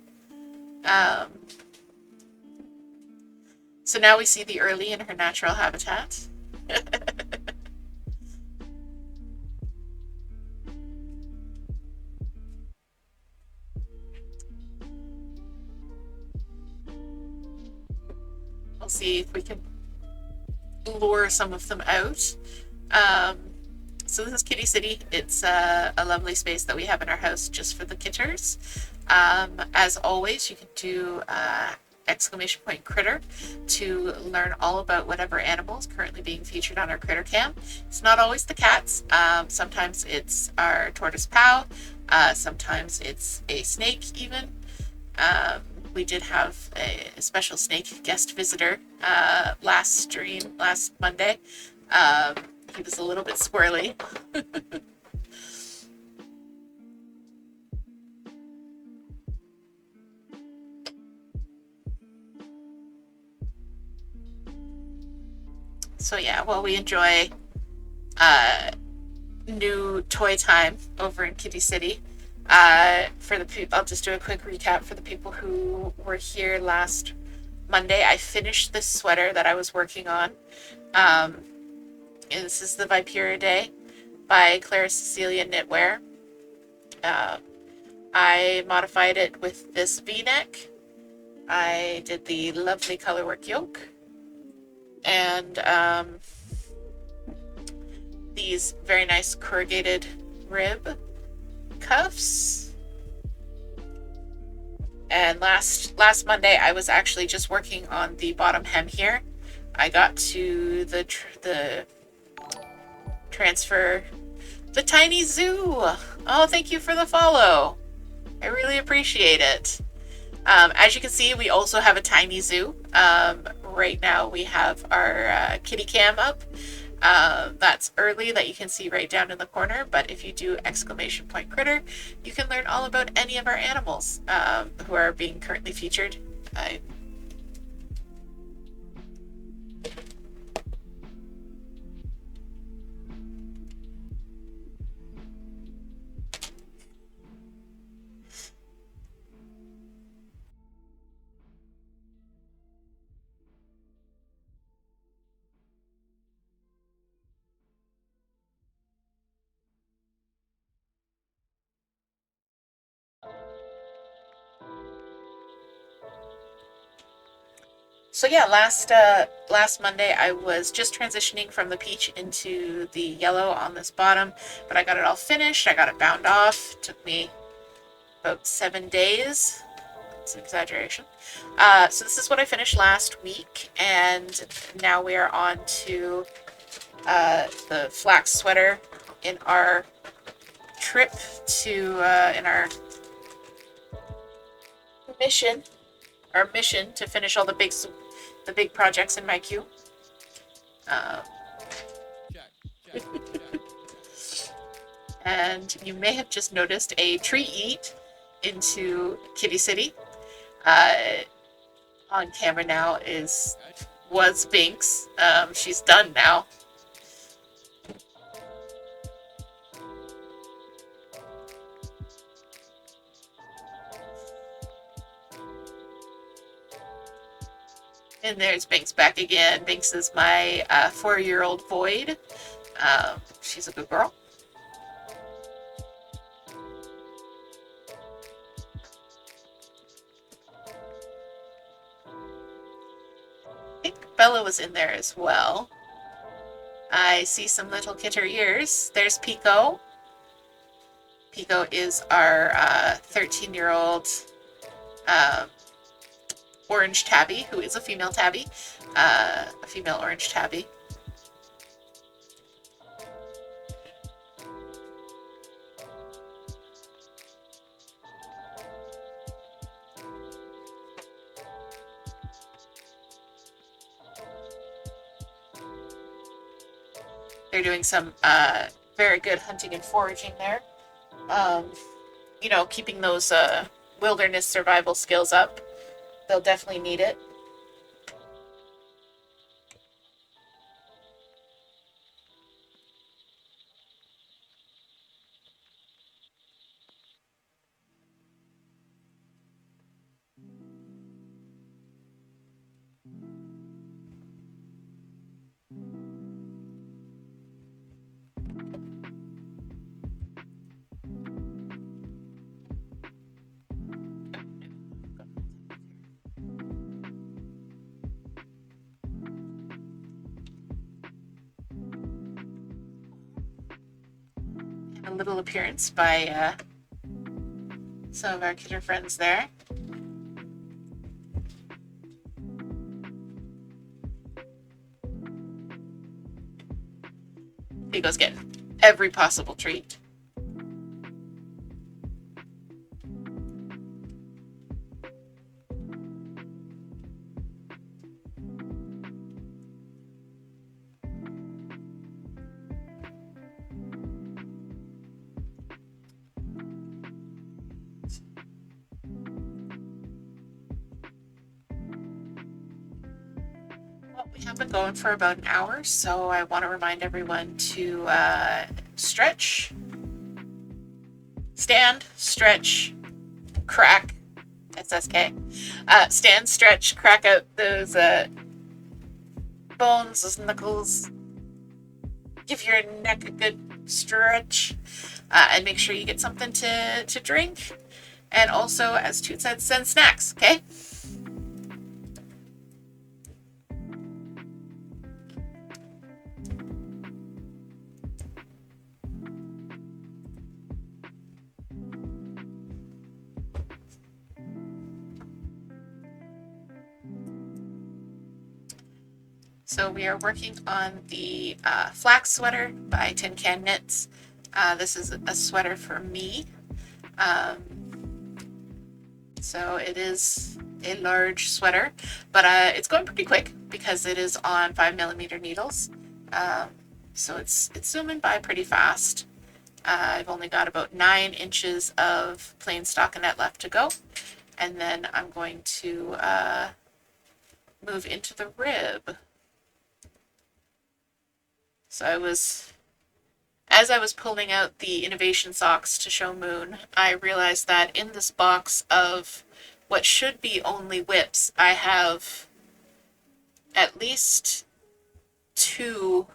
So now we see the Early in her natural habitat. We'll see if we can lure some of them out. So this is Kitty City. It's a lovely space that we have in our house just for the kitters. As always, you can do exclamation point critter to learn all about whatever animals currently being featured on our critter cam. It's not always the cats. Sometimes it's our tortoise Pow. Sometimes it's a snake even. We did have a special snake guest visitor last Monday. He was a little bit squirrely. So yeah, while we enjoy new toy time over in Kitty City, for the people, I'll just do a quick recap for the people who were here last Monday. I finished this sweater that I was working on. And this is the Vipera Day by Clara Cecilia Knitwear. I modified it with this V-neck. I did the lovely colorwork yoke. And these very nice corrugated rib cuffs. And last Monday I was actually just working on the bottom hem here. I got to the transfer the tiny zoo. Oh, thank you for the follow. I really appreciate it. As you can see, we also have a tiny zoo. Right now we have our kitty cam up. That's Early, that you can see right down in the corner, but if you do exclamation point critter, you can learn all about any of our animals who are being currently featured. So yeah, last Monday I was just transitioning from the peach into the yellow on this bottom, but I got it all finished. I got it bound off. It took me about 7 days. It's an exaggeration. So this is what I finished last week, and now we are on to the flax sweater in our trip to in our mission to finish all the big projects in my queue. And you may have just noticed a tree eat into Kitty City. On camera now is was Binks. She's done now. And there's Binks back again. Binks is my 4-year-old Void. She's a good girl. I think Bella was in there as well. I see some little kitter ears. There's Pico. Pico is our 13-year-old orange tabby, who is a female tabby, a female orange tabby. They're doing some very good hunting and foraging there. You know, keeping those wilderness survival skills up. They'll definitely need it. A little appearance by some of our kitter friends there. Pico's getting every possible treat. We have been going for about an hour, so I want to remind everyone to stretch, stand, stretch, crack, SSK, stand, stretch, crack out those bones, those knuckles, give your neck a good stretch, and make sure you get something to drink, and also, as Toot said, send snacks, okay? So we are working on the flax sweater by Tin Can Knits. This is a sweater for me. So it is a large sweater, but it's going pretty quick because it is on 5mm needles. So it's zooming by pretty fast. I've only got about 9 inches of plain stockinette left to go. And then I'm going to move into the rib. So as I was pulling out the innovation socks to show Moon, I realized that in this box of what should be only whips, I have at least 2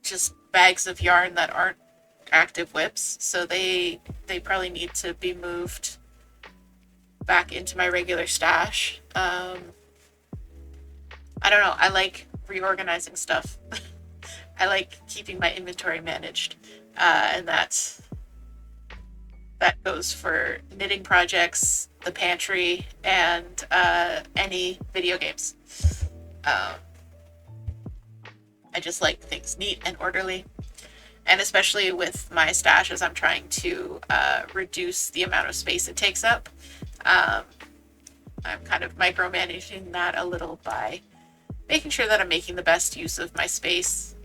just bags of yarn that aren't active whips, so they probably need to be moved back into my regular stash. I don't know, I like reorganizing stuff. I like keeping my inventory managed, and that goes for knitting projects, the pantry, and any video games. I just like things neat and orderly, and especially with my stash, as I'm trying to reduce the amount of space it takes up. I'm kind of micromanaging that a little by making sure that I'm making the best use of my space.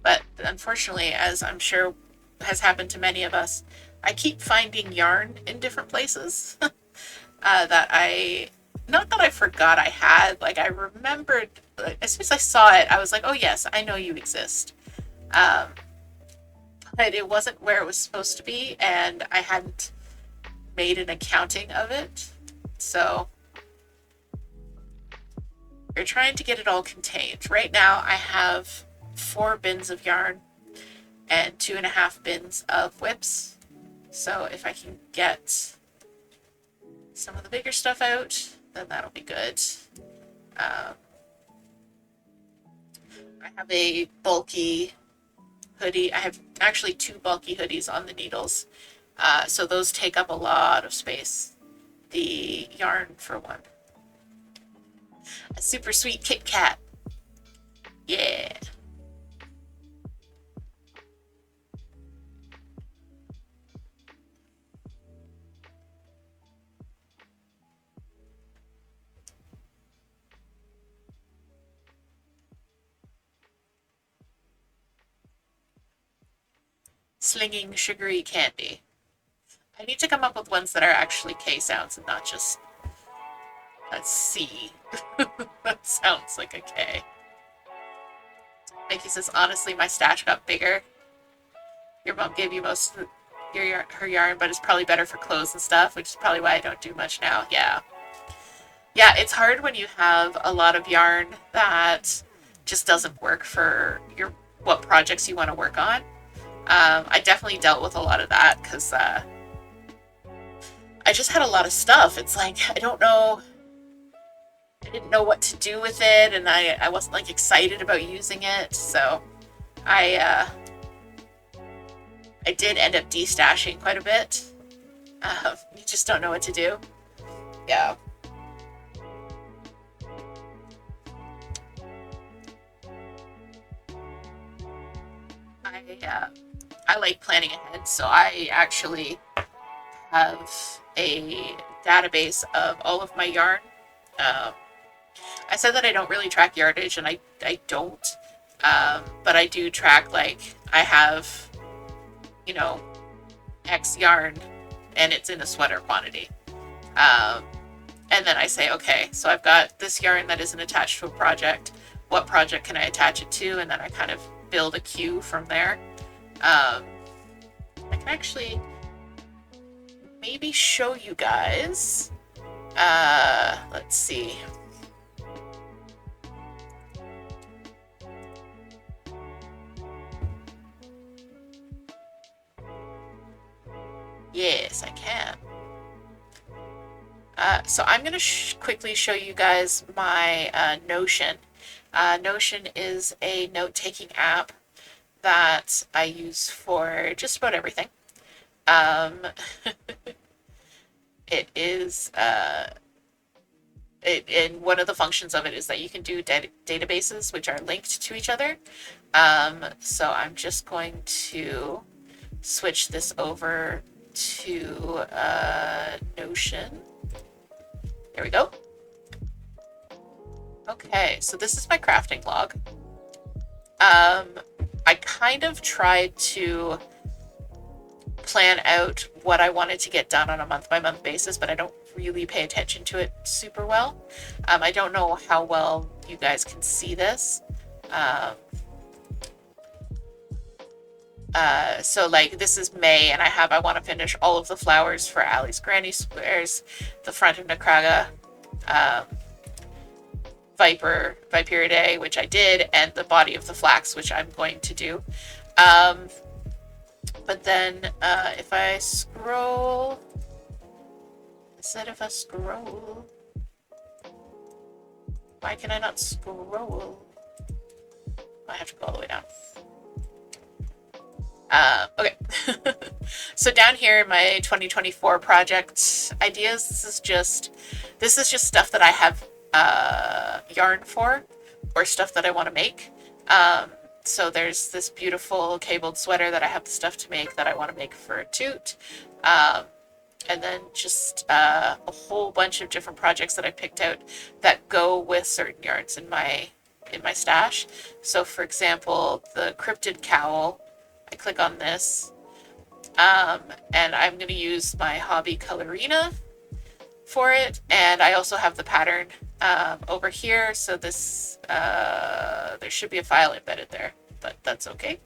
But unfortunately, as I'm sure has happened to many of us, I keep finding yarn in different places. that not that I forgot I had, like I remembered, like, as soon as I saw it, I was like, oh yes, I know you exist. Um, but it wasn't where it was supposed to be, and I hadn't made an accounting of it. So we're trying to get it all contained. Right now I have 4 bins of yarn and 2.5 bins of whips. So if I can get some of the bigger stuff out, then that'll be good. Um, I have a bulky hoodie. I have actually 2 bulky hoodies on the needles. So those take up a lot of space. The yarn for one. A super sweet Kit Kat. Yeah. Slinging sugary candy. I need to come up with ones that are actually K sounds and not just a C. That sounds like a K. Mickey says, honestly, my stash got bigger. Your mom gave you most of her yarn, but it's probably better for clothes and stuff, which is probably why I don't do much now. Yeah. Yeah, it's hard when you have a lot of yarn that just doesn't work for what projects you want to work on. I definitely dealt with a lot of that because I just had a lot of stuff. It's like, I didn't know what to do with it, and I wasn't like excited about using it, so I did end up destashing quite a bit. You just don't know what to do. Yeah. I like planning ahead, so I actually have a database of all of my yarn. I said that I don't really track yardage, and I don't. But I do track, like, I have, X yarn, and it's in a sweater quantity. And then I say, okay, so I've got this yarn that isn't attached to a project. What project can I attach it to? And then I kind of build a queue from there. I can actually maybe show you guys. Let's see. Yes, I can. So I'm going to quickly show you guys my Notion. Notion is a note-taking app that I use for just about everything. And one of the functions of it is that you can do databases which are linked to each other. So I'm just going to switch this over to Notion. There we go. Okay, so this is my crafting log. I kind of tried to plan out what I wanted to get done on a month-by-month basis, but I don't really pay attention to it super well. I don't know how well you guys can see this. So like this is May, and I want to finish all of the flowers for Ali's Granny Squares, the front of Nakraga, Viperidae, which I did, and the body of the flax, which I'm going to do. But then if I scroll, why can I not scroll? I have to go all the way down. Okay. So down here in my 2024 project ideas, this is just stuff that I have yarn for, or stuff that I want to make. So there's this beautiful cabled sweater that I have the stuff to make that I want to make for a toot. And then just a whole bunch of different projects that I picked out that go with certain yarns in my stash. So for example, the cryptid cowl, I click on this, and I'm going to use my hobby Colorina for it, and I also have the pattern over here, so this there should be a file embedded there, but that's okay.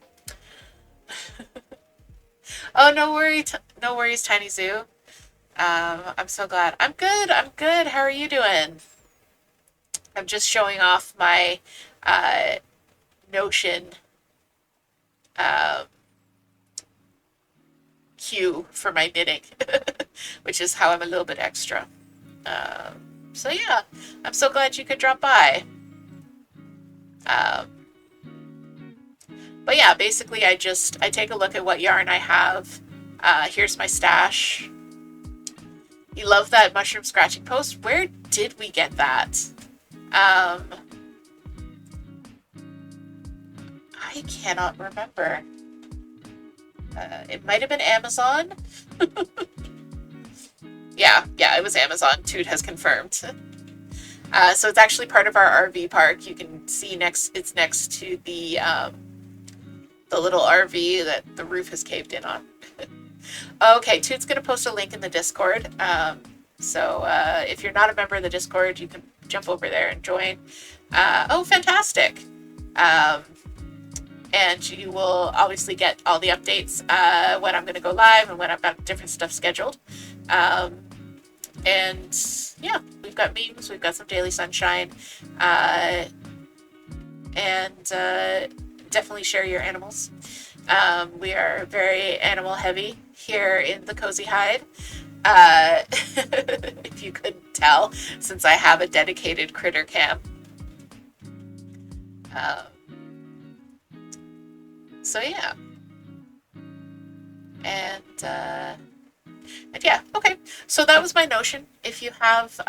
Oh, no worries, no worries, Tiny Zoo. I'm so glad. I'm good. I'm good. How are you doing? I'm just showing off my Notion um, queue for my knitting, which is how I'm a little bit extra. So yeah, I'm so glad you could drop by. Um, but yeah, basically I take a look at what yarn I have. Here's my stash. You love that mushroom scratching post? Where did we get that? I cannot remember. It might have been Amazon. Yeah, it was Amazon. Toot has confirmed. So it's actually part of our RV park. You can see it's next to the little RV that the roof has caved in on. Okay, Toot's going to post a link in the Discord. So if you're not a member of the Discord, you can jump over there and join. Oh, fantastic. And you will obviously get all the updates when I'm going to go live and when I've got different stuff scheduled. And yeah, we've got memes, we've got some daily sunshine, and definitely share your animals. We are very animal heavy here in the Cozy Hide. If you couldn't tell, since I have a dedicated critter cam. So yeah. And yeah, okay. So that was my Notion. If you have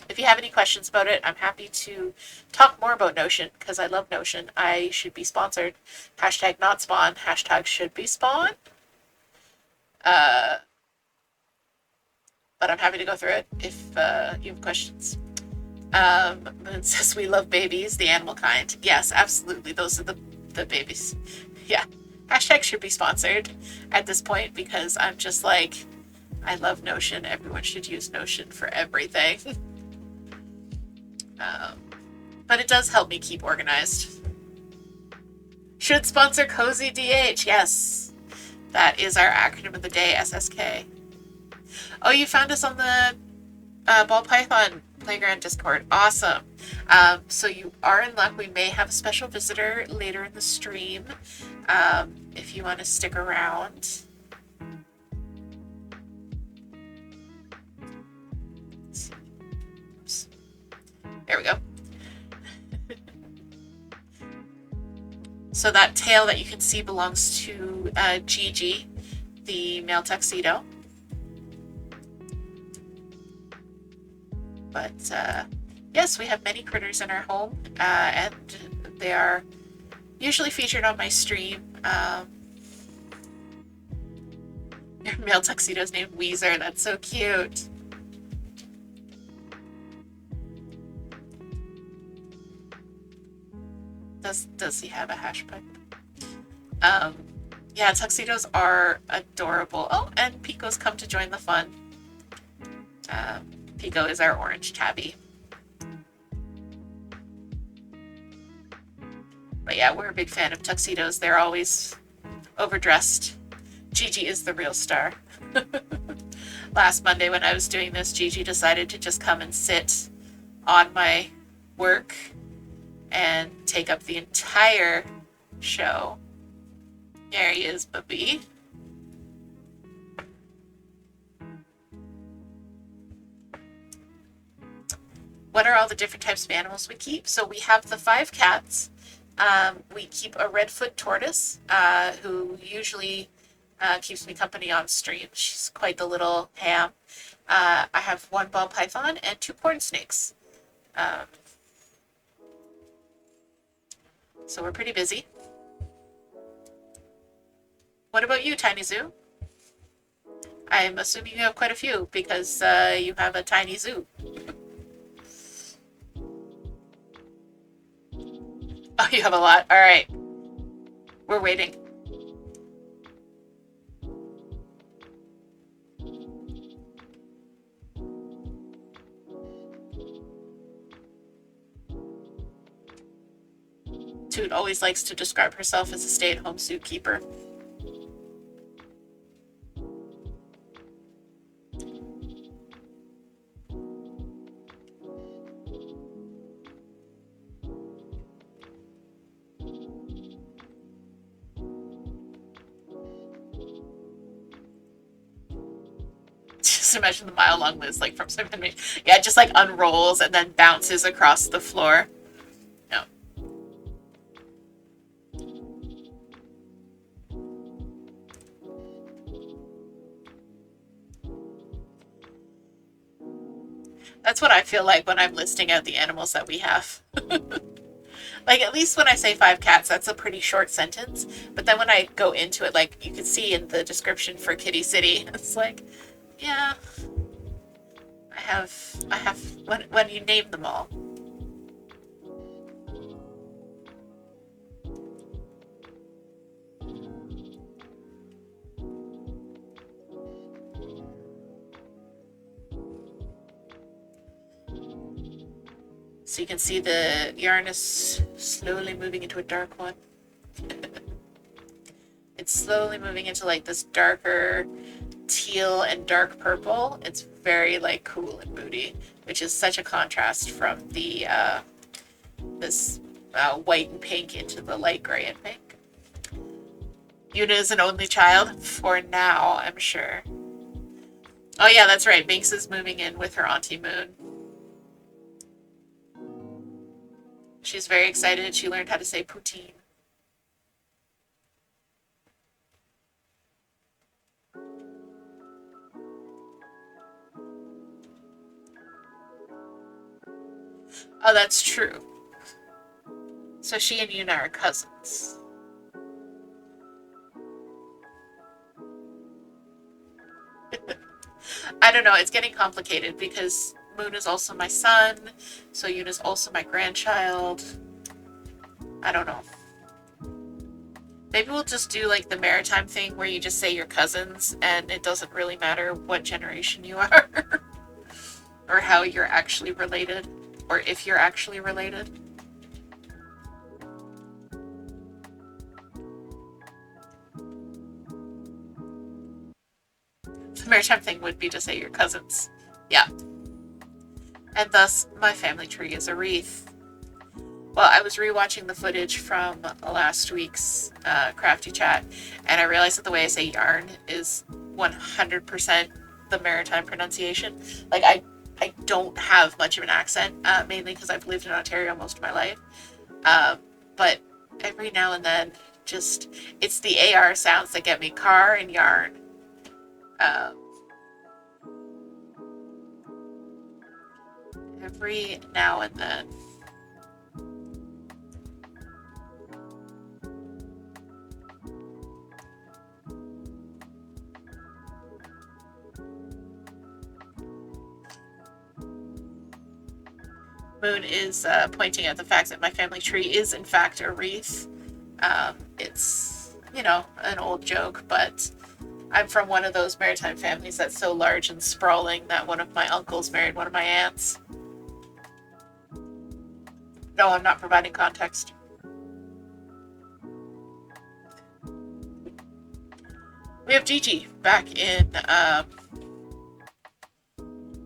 any questions about it, I'm happy to talk more about Notion because I love Notion. I should be sponsored. Hashtag not spawn. Hashtag should be spawn. But I'm happy to go through it if you have questions. It says we love babies, the animal kind. Yes, absolutely. Those are the babies. Yeah. Hashtag should be sponsored at this point because I'm just like, I love Notion. Everyone should use Notion for everything. But it does help me keep organized. Should sponsor Cozy DH. Yes. That is our acronym of the day, SSK. Oh, you found us on the Ball Python Playground Discord. Awesome. So you are in luck. We may have a special visitor later in the stream. If you want to stick around. Oops. There we go. So that tail that you can see belongs to Gigi, the male tuxedo. But yes, we have many critters in our home, and they are usually featured on my stream. Your male tuxedo is named Weezer. That's so cute. Does he have a hash pipe? Yeah, tuxedos are adorable. Oh, and Pico's come to join the fun. Pico is our orange tabby. But yeah, we're a big fan of tuxedos. They're always overdressed. Gigi is the real star. Last Monday when I was doing this, Gigi decided to just come and sit on my work and take up the entire show. There he is, Bubby. What are all the different types of animals we keep? So we have the 5 cats. We keep a redfoot tortoise, who usually keeps me company on stream. She's quite the little ham. I have 1 ball python and 2 corn snakes. So we're pretty busy. What about you, Tiny Zoo? I'm assuming you have quite a few because you have a tiny zoo. Oh, you have a lot. All right. We're waiting. always likes to describe herself as a stay-at-home zookeeper. Just imagine the mile-long list, like, from Simon. Yeah, it just, like, unrolls and then bounces across the floor. No. That's what I feel like when I'm listing out the animals that we have. Like, at least when I say 5 cats, that's a pretty short sentence. But then when I go into it, like, you can see in the description for Kitty City, it's like, yeah, I have, when you name them all. So you can see the yarn is slowly moving into a dark one. It's slowly moving into, like, this darker teal and dark purple. It's very, like, cool and moody, which is such a contrast from the this white and pink into the light gray and pink. Una is an only child for now, I'm sure. Oh yeah, that's right. Binks is moving in with her Auntie Moon. She's very excited. She learned how to say poutine. Oh, that's true. So she and Una are cousins. I don't know. It's getting complicated because Moon is also my son, so Una's also my grandchild. I don't know. Maybe we'll just do, like, the maritime thing where you just say you're cousins and it doesn't really matter what generation you are or how you're actually related, or if you're actually related. The maritime thing would be to say you're cousins. Yeah. And thus, my family tree is a wreath. Well, I was rewatching the footage from last week's Crafty Chat, and I realized that the way I say yarn is 100% the maritime pronunciation. Like, I don't have much of an accent, mainly because I've lived in Ontario most of my life. But every now and then, just, it's the AR sounds that get me. Car and yarn. Every now and then. Moon is pointing out the fact that my family tree is in fact a wreath. It's, you know, an old joke, but I'm from one of those maritime families that's so large and sprawling that one of my uncles married one of my aunts. No, I'm not providing context. We have Gigi back in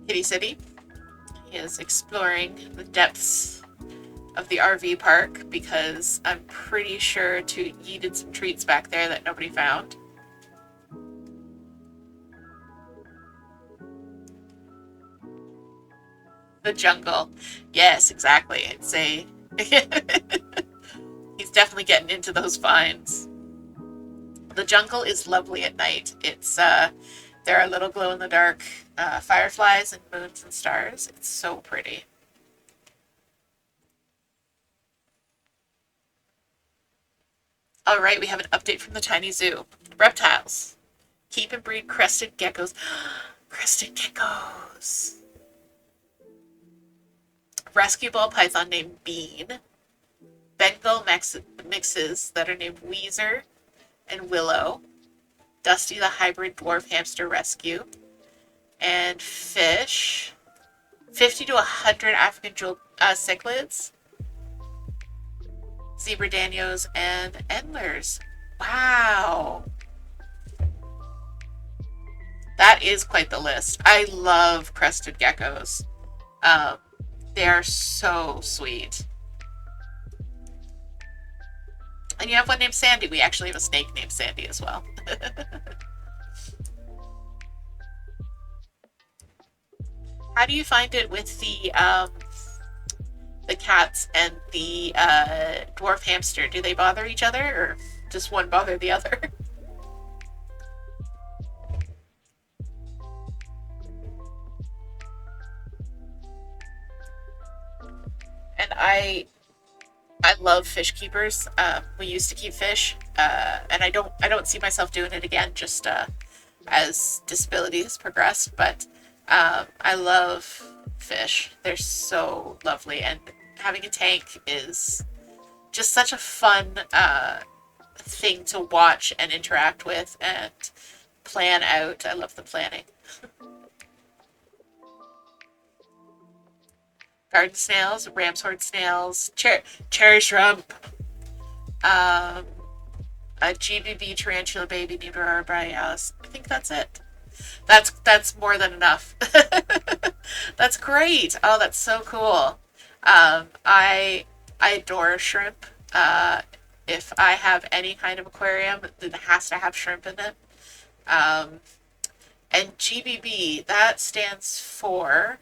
Kitty City. He is exploring the depths of the RV park because I'm pretty sure to yeeted some treats back there that nobody found. The jungle. Yes, exactly. It's a... He's definitely getting into those finds. The jungle is lovely at night. It's, there are little glow-in-the-dark fireflies and moons and stars. It's so pretty. All right, we have an update from the tiny zoo. Reptiles. Keep and breed crested geckos. Crested geckos. Rescue ball python named Bean. Bengal mixes that are named Weezer and Willow. Dusty the hybrid dwarf hamster rescue. And fish. 50 to 100 African jewel cichlids. zebra danios, and endlers. Wow. That is quite the list. I love crested geckos. Um, they are so sweet. And you have one named Sandy. We actually have a snake named Sandy as well. How do you find it with the cats and the dwarf hamster? Do they bother each other, or just one bother the other? And I love fish keepers. We used to keep fish, and I don't see myself doing it again. Just as disability has progressed, but I love fish. They're so lovely, and having a tank is just such a fun thing to watch and interact with and plan out. I love the planning. Garden snails, ram's horn snails, cherry shrimp, um, a GBB tarantula baby named Aurora Borealis. I think that's it. That's more than enough. That's great. Oh, that's so cool. I adore shrimp. If I have any kind of aquarium, it has to have shrimp in it. Um, and GBB, that stands for,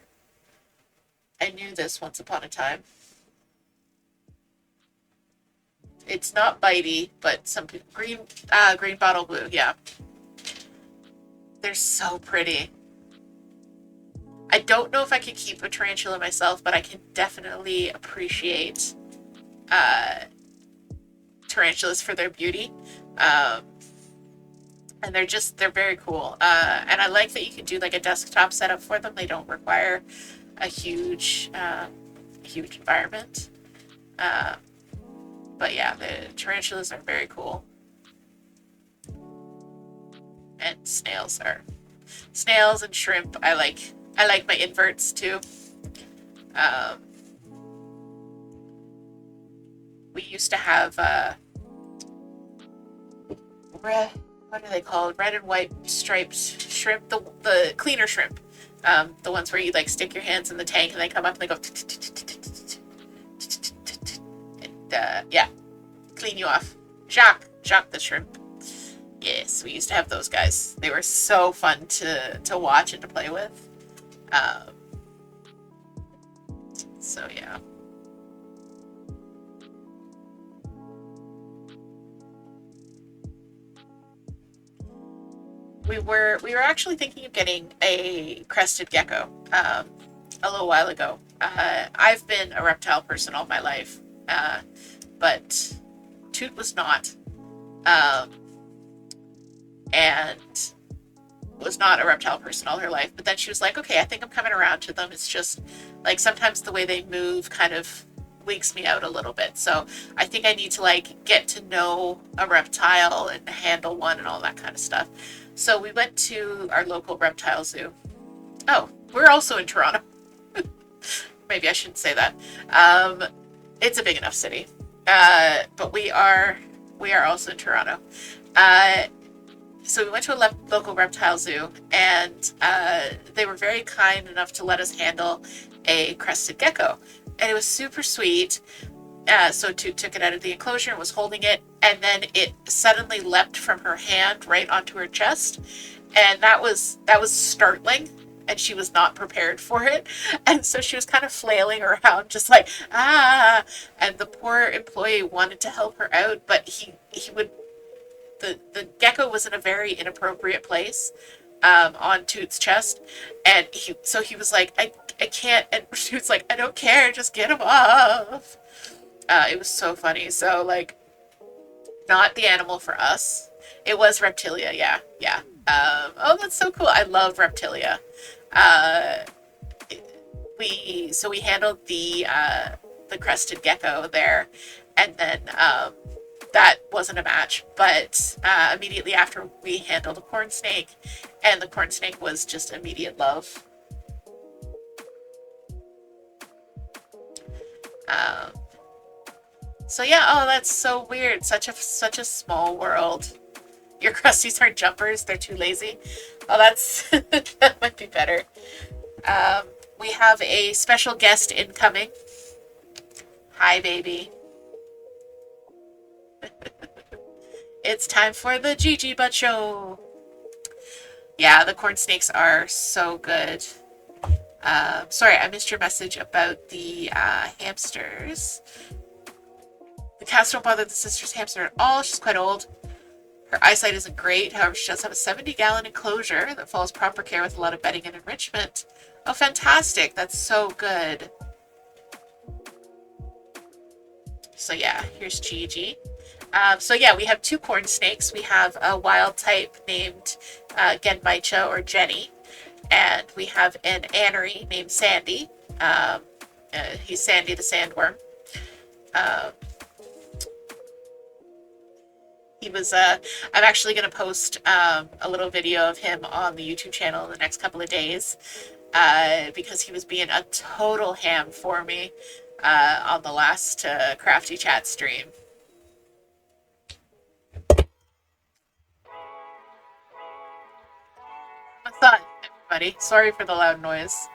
I knew this once upon a time. It's not bitey, but some green bottle blue. Yeah, they're so pretty. I don't know if I could keep a tarantula myself, but I can definitely appreciate uh, tarantulas for their beauty. Um, and they're very cool. And I like that you can do like a desktop setup for them. They don't require a huge environment. Uh, but yeah, the tarantulas are very cool. And snails and shrimp. I like my inverts too. Um, we used to have what are they called? Red and white striped shrimp, the cleaner shrimp. The ones where you like stick your hands in the tank and they come up and they go and yeah, clean you off. Jacques the shrimp. Yes, we used to have those guys. They were so fun to watch and to play with. Um, so yeah. We were actually thinking of getting a crested gecko a little while ago. I've been a reptile person all my life, but Toot was not, um, and was not a reptile person all her life. But then she was like, "Okay, I think I'm coming around to them. It's just like sometimes the way they move kind of wigs me out a little bit. So I think I need to like get to know a reptile and handle one and all that kind of stuff." So we went to our local reptile zoo. Oh, we're also in Toronto. Maybe I shouldn't say that. Um, it's a big enough city, but we are also in Toronto. Uh, so we went to a local reptile zoo, and they were very kind enough to let us handle a crested gecko, and it was super sweet. So Toot took it out of the enclosure and was holding it, and then it suddenly leapt from her hand right onto her chest, and that was startling, and she was not prepared for it, and so she was kind of flailing around, just like and the poor employee wanted to help her out, but he would the gecko was in a very inappropriate place on Toot's chest, and he was like, I can't, and she was like, I don't care, just get him off. It was so funny. So like, not the animal for us. It was reptilia. Yeah, yeah. Oh, that's so cool. I love reptilia. Uh, we handled the crested gecko there, and then that wasn't a match. But immediately after, we handled a corn snake, and the corn snake was just immediate love. Um, So yeah, oh, that's so weird. Such a small world. Your crusties aren't jumpers; they're too lazy. Oh, that's that might be better. Um, we have a special guest incoming. Hi, baby. It's time for the Gigi Butt Show. Yeah, the corn snakes are so good. Sorry, I missed your message about the hamsters. The cats don't bother the sister's hamster at all. She's quite old. Her eyesight isn't great. However, she does have a 70-gallon enclosure that follows proper care with a lot of bedding and enrichment. Oh, fantastic. That's so good. So yeah, here's Gigi. So yeah, we have two corn snakes. We have a wild type named Genmaicha or Jenny, and we have an anery named Sandy. He's Sandy the sandworm. He was. I'm actually going to post a little video of him on the YouTube channel in the next couple of days because he was being a total ham for me on the last Crafty Chat stream. What's up, everybody? Sorry for the loud noise.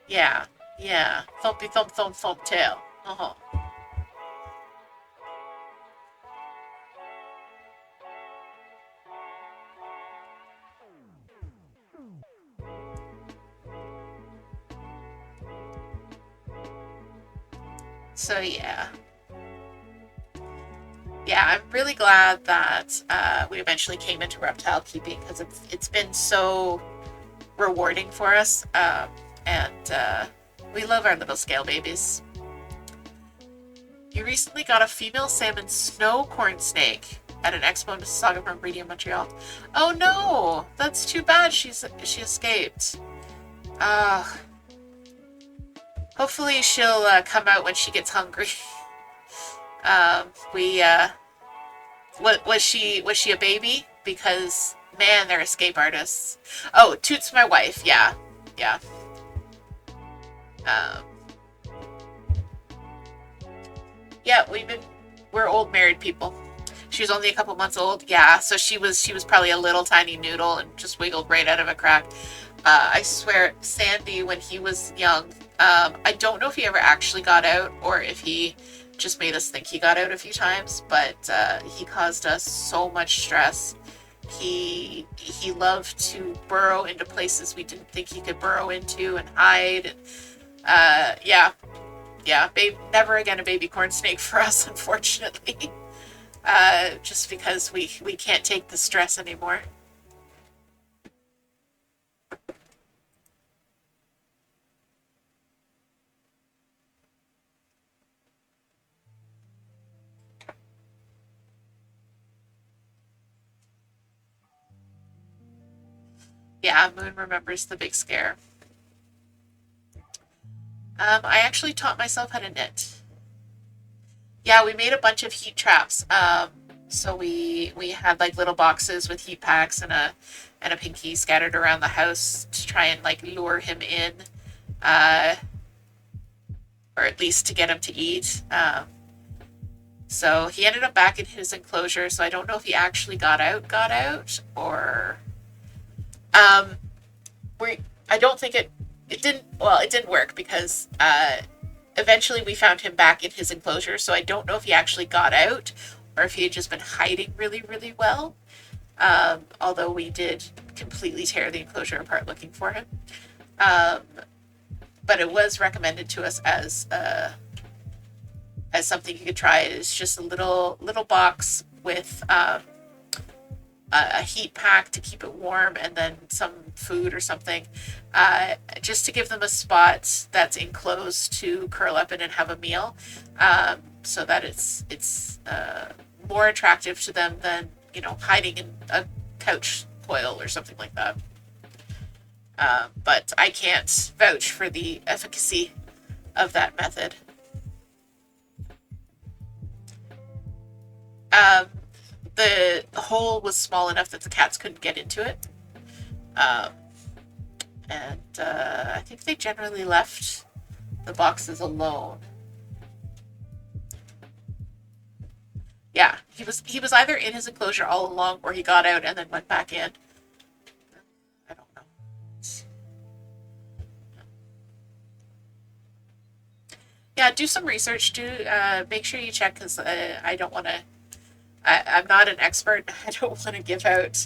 Yeah, yeah. Thumpy thump thump thump tail. Uh-huh. So yeah. Yeah, I'm really glad that we eventually came into reptile keeping because it's been so rewarding for us, and we love our little scale babies. You recently got a female salmon snow corn snake at an expo in Mississauga from breeding in Montreal. Oh no, that's too bad. She escaped. Hopefully she'll come out when she gets hungry. Was she a baby? Because man, they're escape artists. Oh, Toot's my wife. Yeah, yeah. Um, yeah, we're old married people. She was only a couple months old. Yeah, so she was probably a little tiny noodle and just wiggled right out of a crack. I swear, Sandy, when he was young, I don't know if he ever actually got out or if he just made us think he got out a few times, but he caused us so much stress. He loved to burrow into places we didn't think he could burrow into and hide. Yeah, never again a baby corn snake for us, unfortunately. Just because we can't take the stress anymore. Yeah, Moon remembers the big scare. I actually taught myself how to knit. Yeah, we made a bunch of heat traps. So we had like little boxes with heat packs and a pinky scattered around the house to try and like lure him in, uh, or at least to get him to eat. So he ended up back in his enclosure. So I don't know if he actually got out, or we. I don't think it didn't. Well, it didn't work because eventually we found him back in his enclosure. So I don't know if he actually got out or if he had just been hiding really, really well. Although we did completely tear the enclosure apart looking for him. But it was recommended to us as something you could try. It's just a little box with a heat pack to keep it warm and then some food or something, just to give them a spot that's enclosed to curl up in and have a meal, so that it's more attractive to them than hiding in a couch coil or something like that. But I can't vouch for the efficacy of that method. The hole was small enough that the cats couldn't get into it. And I think they generally left the boxes alone. Yeah, he was either in his enclosure all along or he got out and then went back in. I don't know. Yeah, do some research. Make sure you check, because I don't want to. I'm not an expert. I don't want to give out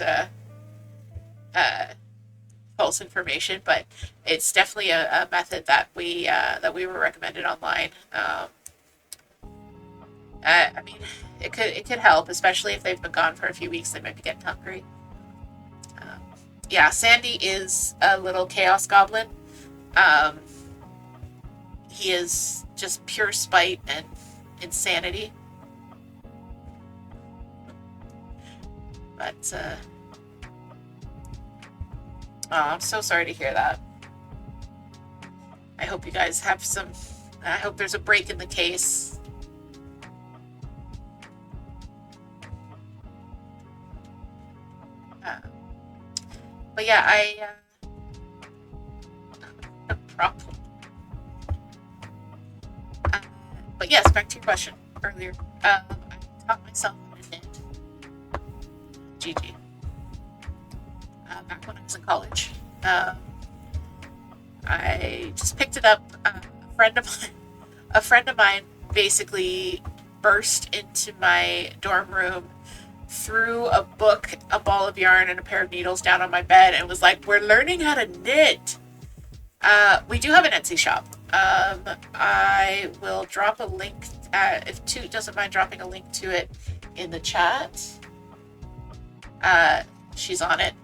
false information, but it's definitely a method that we were recommended online. I mean, it could help, especially if they've been gone for a few weeks. They might be getting hungry. Yeah, Sandy is a little chaos goblin. He is just pure spite and insanity. But oh, I'm so sorry to hear that. I hope you guys have some. I hope there's a break in the case. But yeah, no problem. But yes, back to your question earlier. I taught myself how to knit. GG. Back when I was in college. I just picked it up. A friend of mine basically burst into my dorm room, threw a book, a ball of yarn, and a pair of needles down on my bed and was like, "We're learning how to knit." We do have an Etsy shop. I will drop a link, if Toot doesn't mind dropping a link to it in the chat. She's on it.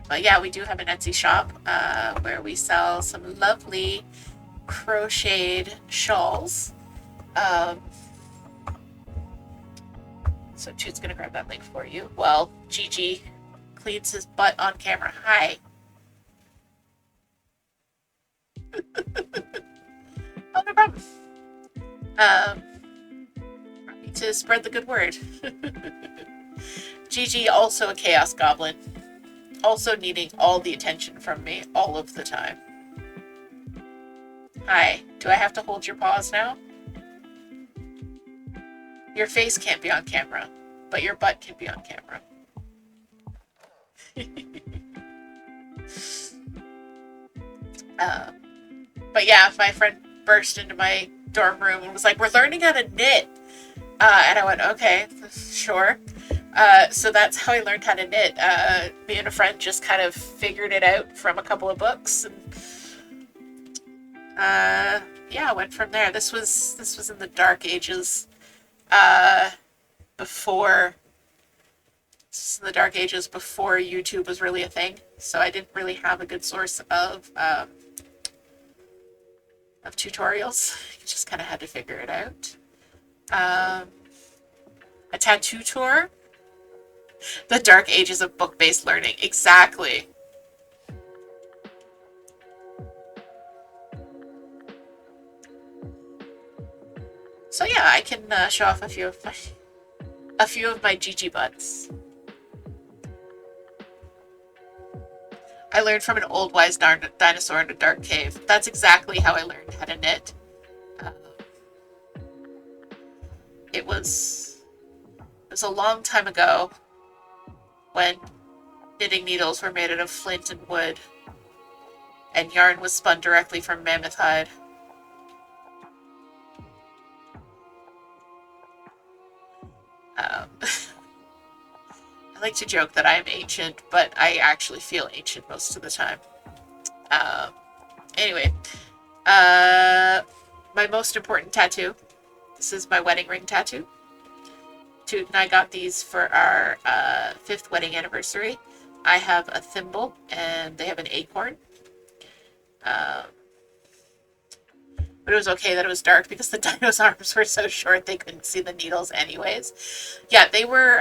But yeah, we do have an Etsy shop where we sell some lovely crocheted shawls. So Toot's gonna grab that link for you. Well, Gigi cleans his butt on camera. Hi. Oh, no problem. Need to spread the good word. Gigi, also a chaos goblin. Also needing all the attention from me all of the time. Hi. Do I have to hold your paws now? Your face can't be on camera, but your butt can be on camera. But yeah, my friend burst into my dorm room and was like, "We're learning how to knit." And I went, "Okay, sure." So that's how I learned how to knit. Me and a friend just kind of figured it out from a couple of books, and yeah, I went from there. This was in the dark ages. Before YouTube was really a thing, so I didn't really have a good source of tutorials. You just kind of had to figure it out. A tattoo tour, the dark ages of book-based learning. Exactly. So yeah, I can show off a few of my Gigi butts. I learned from an old wise dinosaur in a dark cave. That's exactly how I learned how to knit. It was a long time ago when knitting needles were made out of flint and wood, and yarn was spun directly from mammoth hide. I like to joke that I am ancient, but I actually feel ancient most of the time. Anyway, my most important tattoo. This is my wedding ring tattoo. Toot and I got these for our 5th wedding anniversary. I have a thimble, and they have an acorn. But it was okay that it was dark because the dino's arms were so short they couldn't see the needles anyways. Yeah, they were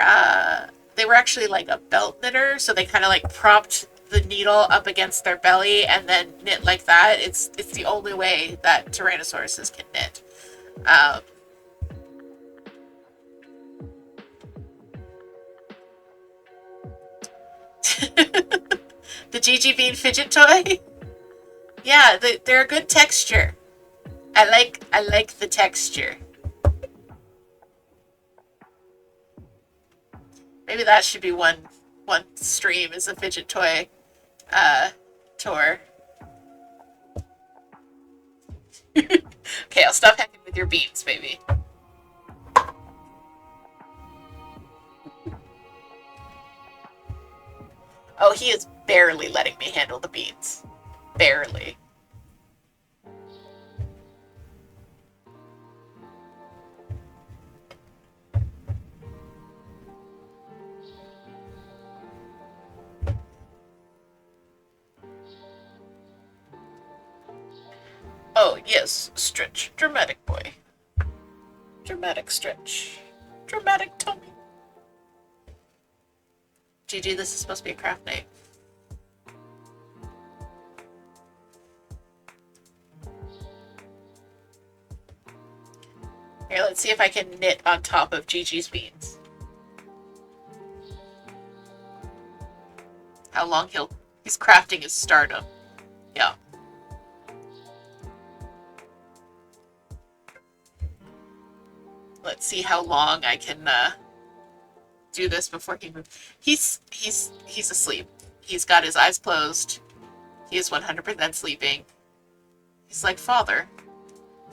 actually like a belt knitter, so they kind of like propped the needle up against their belly and then knit like that. It's the only way that Tyrannosauruses can knit. The Gigi Bean fidget toy? Yeah, they're a good texture. I like the texture. Maybe that should be one stream is a fidget toy tour. Okay, I'll stop hacking with your beans, baby. Oh, he is barely letting me handle the beans. Barely. Oh, yes, stretch. Dramatic boy. Dramatic stretch. Dramatic tummy. GG, this is supposed to be a craft night. Here, let's see if I can knit on top of Gigi's beans. How long he's crafting his stardom. Yeah. Let's see how long I can do this before he moves. He's asleep. He's got his eyes closed. He is 100% sleeping. He's like, Father,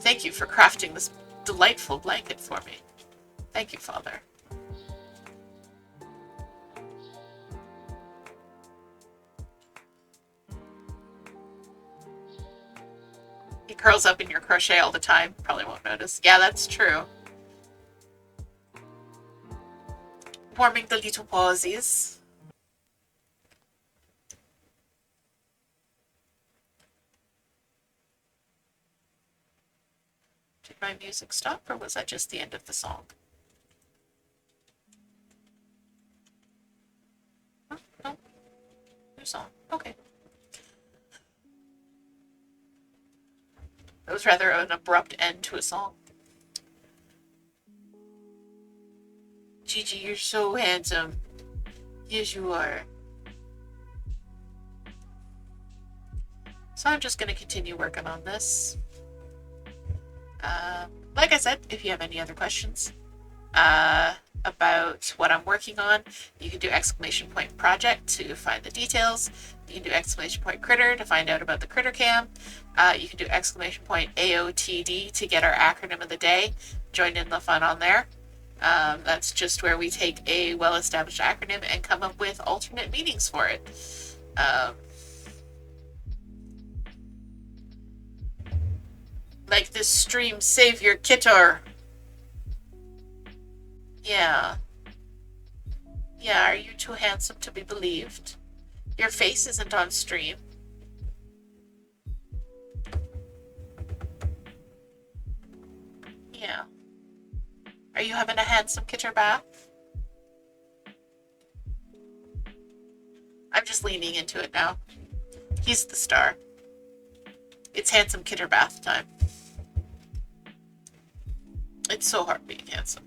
thank you for crafting this delightful blanket for me. Thank you, Father. He curls up in your crochet all the time. Probably won't notice. Yeah, that's true. Warming the little pauses. Did my music stop, or was that just the end of the song? Oh, no. New song. Okay. It was rather an abrupt end to a song. Gigi, you're so handsome. Yes, you are. So I'm just going to continue working on this. Like I said, if you have any other questions about what I'm working on, you can do !project to find the details. You can do !critter to find out about the critter cam. You can do !AOTD to get our acronym of the day. Join in the fun on there. That's just where we take a well-established acronym and come up with alternate meanings for it. Like this stream, save your kitter. Yeah. Yeah, are you too handsome to be believed? Your face isn't on stream. Yeah. Are you having a handsome kitter bath? I'm just leaning into it now. He's the star. It's handsome kitter bath time. It's so hard being handsome.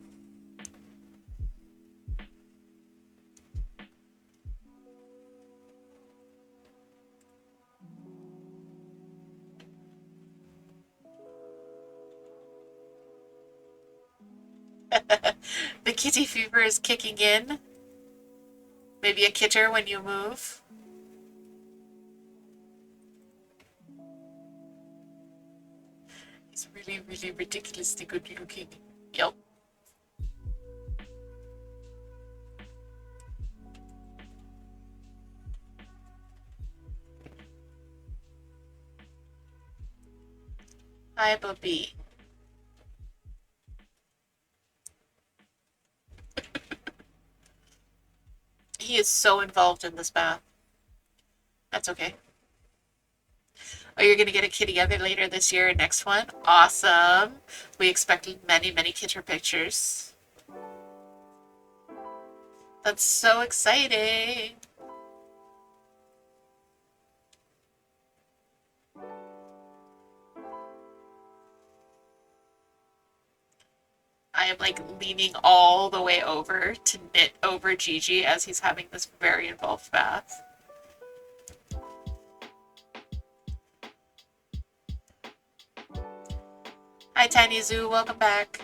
The kitty fever is kicking in. Maybe a kitter when you move. He's really, really ridiculously good looking. Yep. Hi, Bubby. He is so involved in this bath. That's okay. Oh, you're going to get a kitty other later this year, next one? Awesome. We expect many, many kitter pictures. That's so exciting. I am like leaning all the way over to knit over Gigi as he's having this very involved bath. Hi, Tiny Zoo. Welcome back.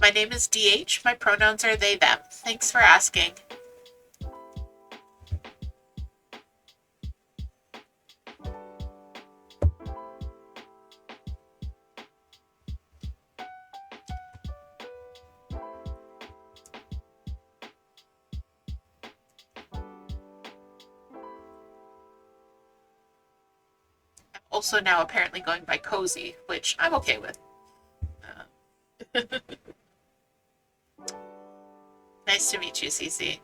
My name is DH. My pronouns are they, them. Thanks for asking. I'm also now apparently going by Cozy, which I'm okay with. Nice to meet you, Cece.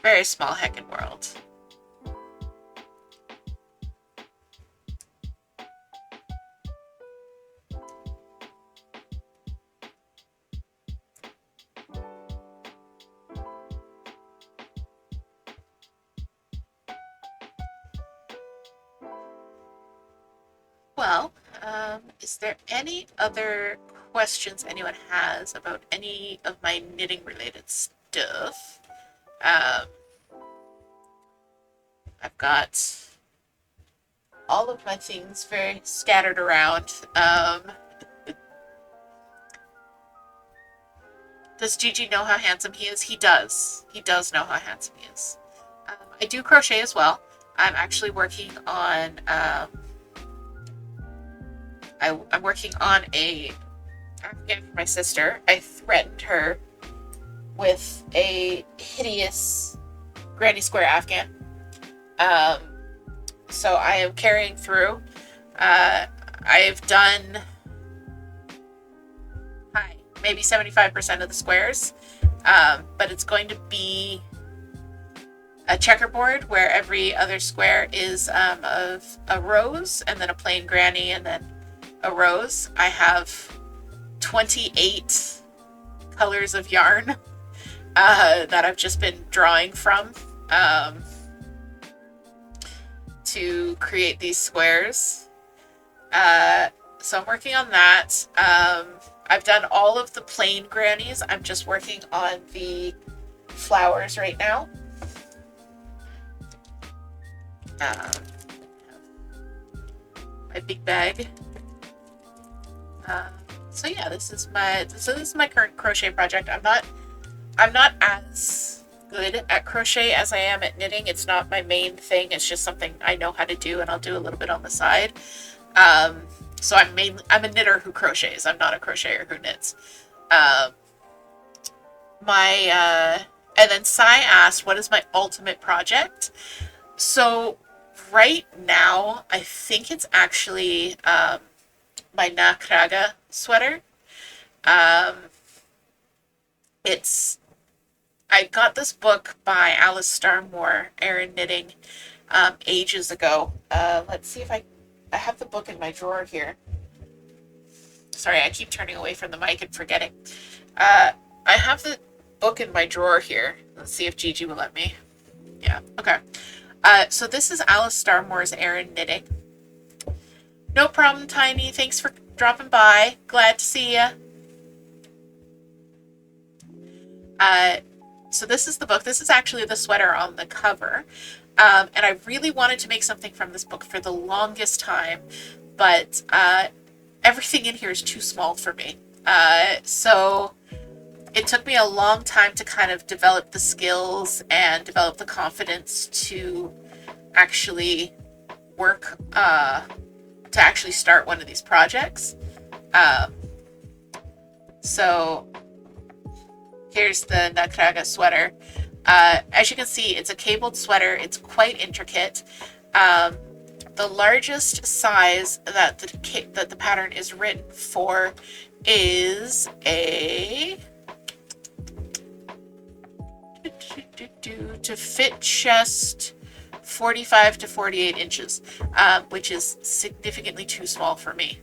Very small heckin' world. Well, is there any other questions anyone has about any of my knitting related stuff? I've got all of my things very scattered around. Does Gigi know how handsome he is? He does. He does know how handsome he is. I do crochet as well. I'm actually working on I'm working on a afghan for my sister. I threatened her with a hideous granny square afghan. So I am carrying through. I've done maybe 75% of the squares, but it's going to be a checkerboard where every other square is of a rose and then a plain granny and then a rose. I have 28 colors of yarn that I've just been drawing from to create these squares. So I'm working on that. I've done all of the plain grannies. I'm just working on the flowers right now. My big bag. So yeah, this is my current crochet project. I'm not as good at crochet as I am at knitting. It's not my main thing. It's just something I know how to do, and I'll do a little bit on the side. So I'm a knitter who crochets. I'm not a crocheter who knits. And then Sai asked, what is my ultimate project? So right now, I think it's actually my Nakraga sweater. I got this book by Alice Starmore, Erin Knitting, ages ago. Let's see if I have the book in my drawer here. Sorry, I keep turning away from the mic and forgetting. I have the book in my drawer here. Let's see if Gigi will let me. Yeah, okay. So this is Alice Starmore's Erin Knitting. No problem, Tiny. Thanks for dropping by. Glad to see ya. So this is the book. This is actually the sweater on the cover. And I really wanted to make something from this book for the longest time, but everything in here is too small for me. So it took me a long time to kind of develop the skills and develop the confidence to actually work, to actually start one of these projects. So here's the Nakraga sweater. As you can see, it's a cabled sweater. It's quite intricate. The largest size that the pattern is written for is a to fit chest 45 to 48 inches, which is significantly too small for me.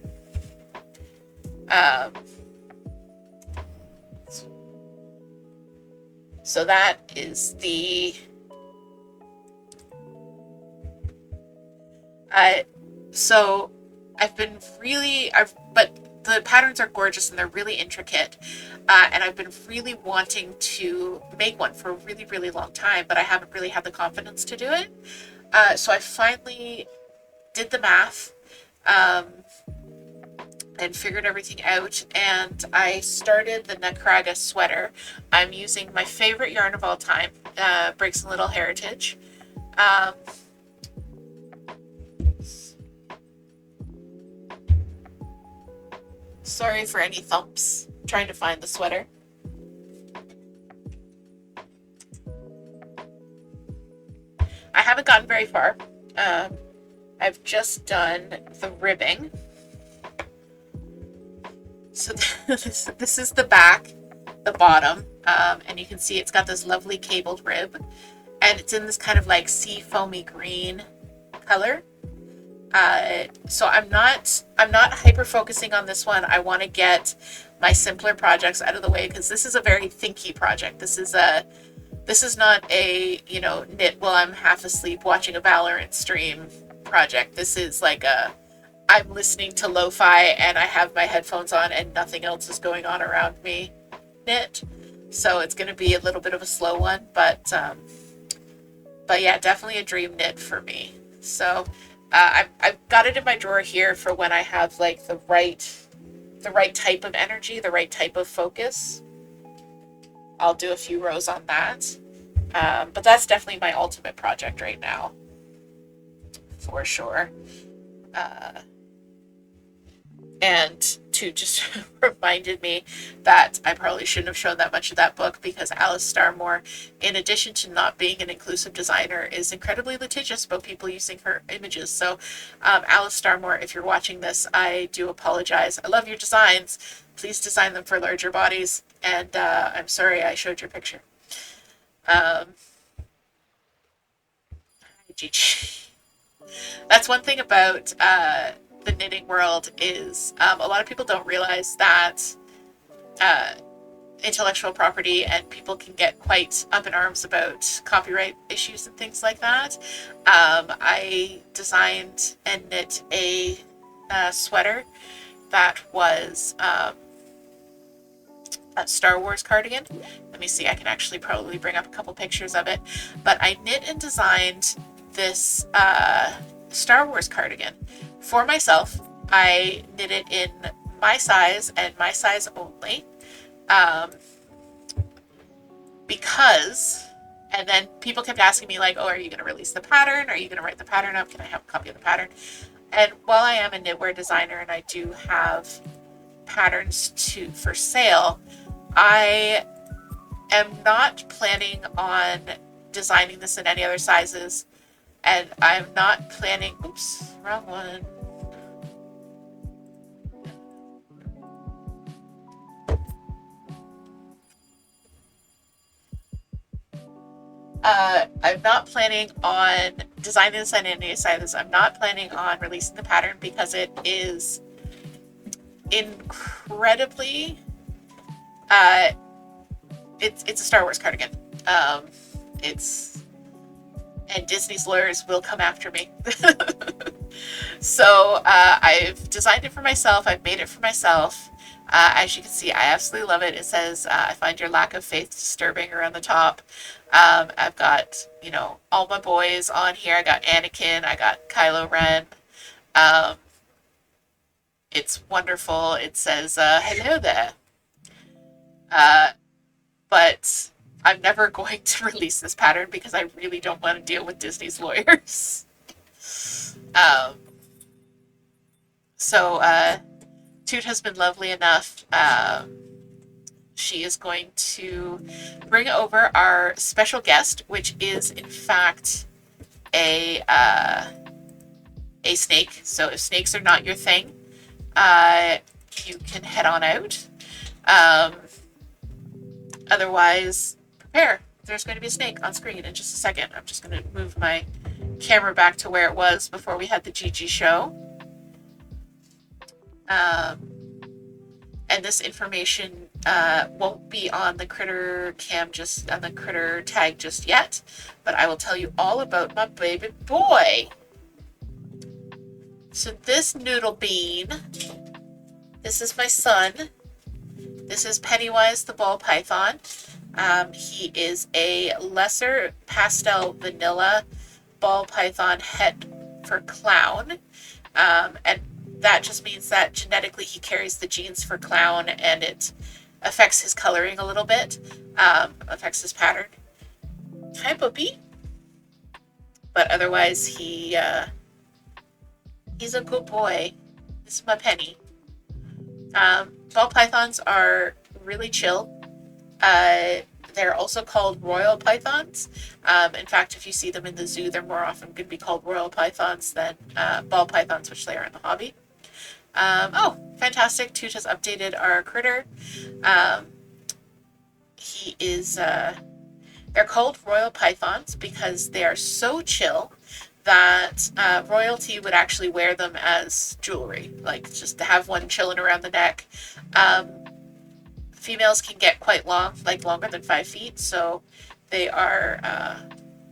So that is So but the patterns are gorgeous and they're really intricate. And I've been really wanting to make one for a really, really long time, but I haven't really had the confidence to do it. So I finally did the math, um, and figured everything out, and I started the Nakraga sweater. I'm using my favorite yarn of all time, Briggs and Little Heritage. Um, Sorry for any thumps. I'm trying to find the sweater. I haven't gotten very far. I've just done the ribbing. So this is the back, the bottom, and you can see it's got this lovely cabled rib, and it's in this kind of like sea foamy green color. So I'm not hyper focusing on this one. I want to get my simpler projects out of the way because this is a very thinky project. This is not a, knit while I'm half asleep watching a Valorant stream project. This is like I'm listening to lo-fi and I have my headphones on and nothing else is going on around me knit. So it's going to be a little bit of a slow one, but yeah, definitely a dream knit for me. So I've got it in my drawer here for when I have like the right type of energy, the right type of focus. I'll do a few rows on that. But that's definitely my ultimate project right now, for sure. And two just reminded me that I probably shouldn't have shown that much of that book because Alice Starmore, in addition to not being an inclusive designer, is incredibly litigious about people using her images. So Alice Starmore, if you're watching this, I do apologize. I love your designs. Please design them for larger bodies. And I'm sorry I showed your picture. That's one thing about the knitting world is a lot of people don't realize that intellectual property and people can get quite up in arms about copyright issues and things like that. I designed and knit a sweater that was a Star Wars cardigan. Let me see, I can actually probably bring up a couple pictures of it. But I knit and designed this Star Wars cardigan for myself. I knit it in my size and my size only, because, and then people kept asking me like, oh, are you going to release the pattern? Are you going to write the pattern up? Can I have a copy of the pattern? And while I am a knitwear designer and I do have patterns for sale, I am not planning on designing this in any other sizes. And I'm not planning, oops, wrong one. I'm not planning on designing this in any sizes. I'm not planning on releasing the pattern because it is incredibly, it's a Star Wars cardigan. And Disney's lawyers will come after me. So I've designed it for myself. I've made it for myself. As you can see, I absolutely love it. It says, I find your lack of faith disturbing around the top. I've got, all my boys on here. I got Anakin. I got Kylo Ren. It's wonderful. It says, hello there. But I'm never going to release this pattern because I really don't want to deal with Disney's lawyers. So Toot has been lovely enough. She is going to bring over our special guest, which is in fact a snake. So if snakes are not your thing, you can head on out. Otherwise, prepare. There's going to be a snake on screen in just a second. I'm just going to move my camera back to where it was before we had the GG show. And this information won't be on the critter cam, just on the critter tag just yet, but I will tell you all about my baby boy. So this noodle bean, this is my son. This is Pennywise the ball python. He is a lesser pastel vanilla ball python het for clown. And that just means that genetically he carries the genes for clown, and it affects his coloring a little bit, affects his pattern. Hi, puppy. But otherwise, he's a good boy. This is my Penny. Ball pythons are really chill. They're also called royal pythons. In fact, if you see them in the zoo, they're more often going to be called royal pythons than ball pythons, which they are in the hobby. Oh, fantastic. Toot has updated our critter. He is... they're called royal pythons because they are so chill that royalty would actually wear them as jewelry, like just to have one chilling around the neck. Females can get quite long, like longer than 5 feet, so they are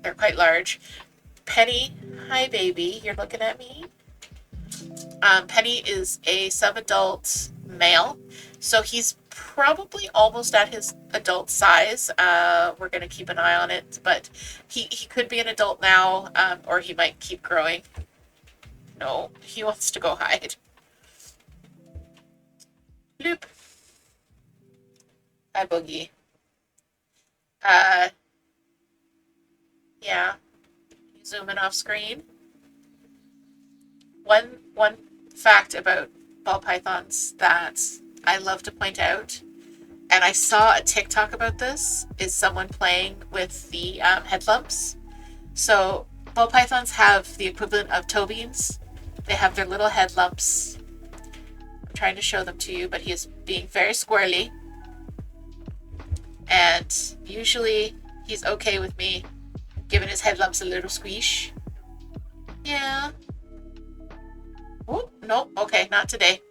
they're quite large. Penny, hi baby, you're looking at me. Penny is a sub-adult male, so he's probably almost at his adult size. We're going to keep an eye on it, but he could be an adult now, or he might keep growing. No, he wants to go hide. Bloop. Hi, Boogie. Yeah. Zoom in off screen. One fact about ball pythons that I love to point out, and I saw a TikTok about this, is someone playing with the head lumps. So ball pythons have the equivalent of toe beans. They have their little head lumps. I'm trying to show them to you, but he is being very squirrely. And usually he's okay with me giving his head lumps a little squish. Yeah. Oh, no, okay, not today.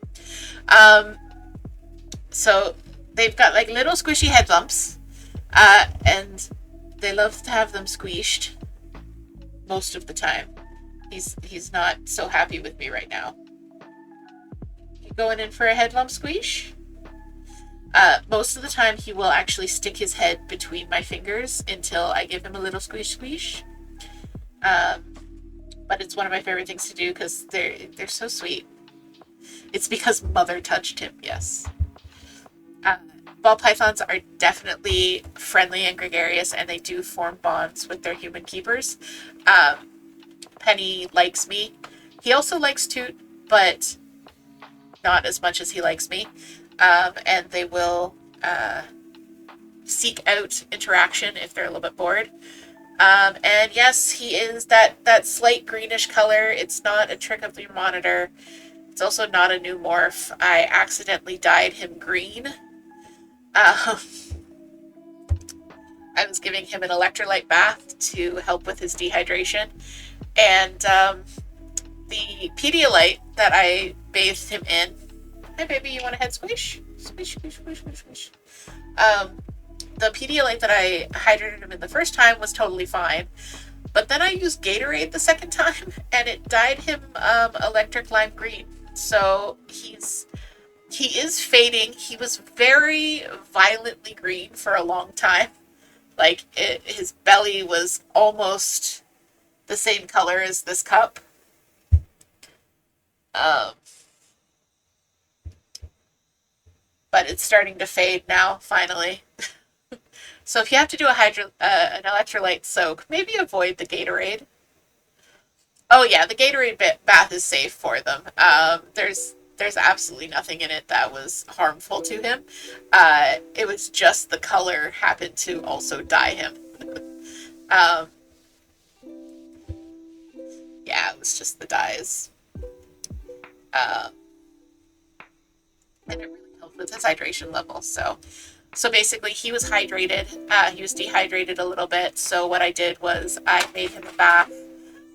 So they've got like little squishy head lumps, and they love to have them squished most of the time. He's not so happy with me right now. You going in for a head lump squish? Most of the time he will actually stick his head between my fingers until I give him a little squish. But it's one of my favorite things to do because they're so sweet. It's because mother touched him, yes. Ball pythons are definitely friendly and gregarious, and they do form bonds with their human keepers. Penny likes me. He also likes Toot, but not as much as he likes me. And they will seek out interaction if they're a little bit bored. And yes, he is that slight greenish color. It's not a trick of the monitor. It's also not a new morph. I accidentally dyed him green. I was giving him an electrolyte bath to help with his dehydration. And the Pedialyte that I bathed him in... Hi, baby, you want a head squish? Squish, squish, squish, squish, squish. The Pedialyte that I hydrated him in the first time was totally fine. But then I used Gatorade the second time, and it dyed him electric lime green. So he is fading. He was very violently green for a long time. Like, his belly was almost the same color as this cup. But it's starting to fade now, finally. So if you have to do an electrolyte soak, maybe avoid the Gatorade. Oh yeah, the Gatorade bath is safe for them. There's absolutely nothing in it that was harmful to him. It was just the color happened to also dye him. Yeah, it was just the dyes. And it really helped with his hydration level. So basically he was hydrated. He was dehydrated a little bit. So what I did was I made him a bath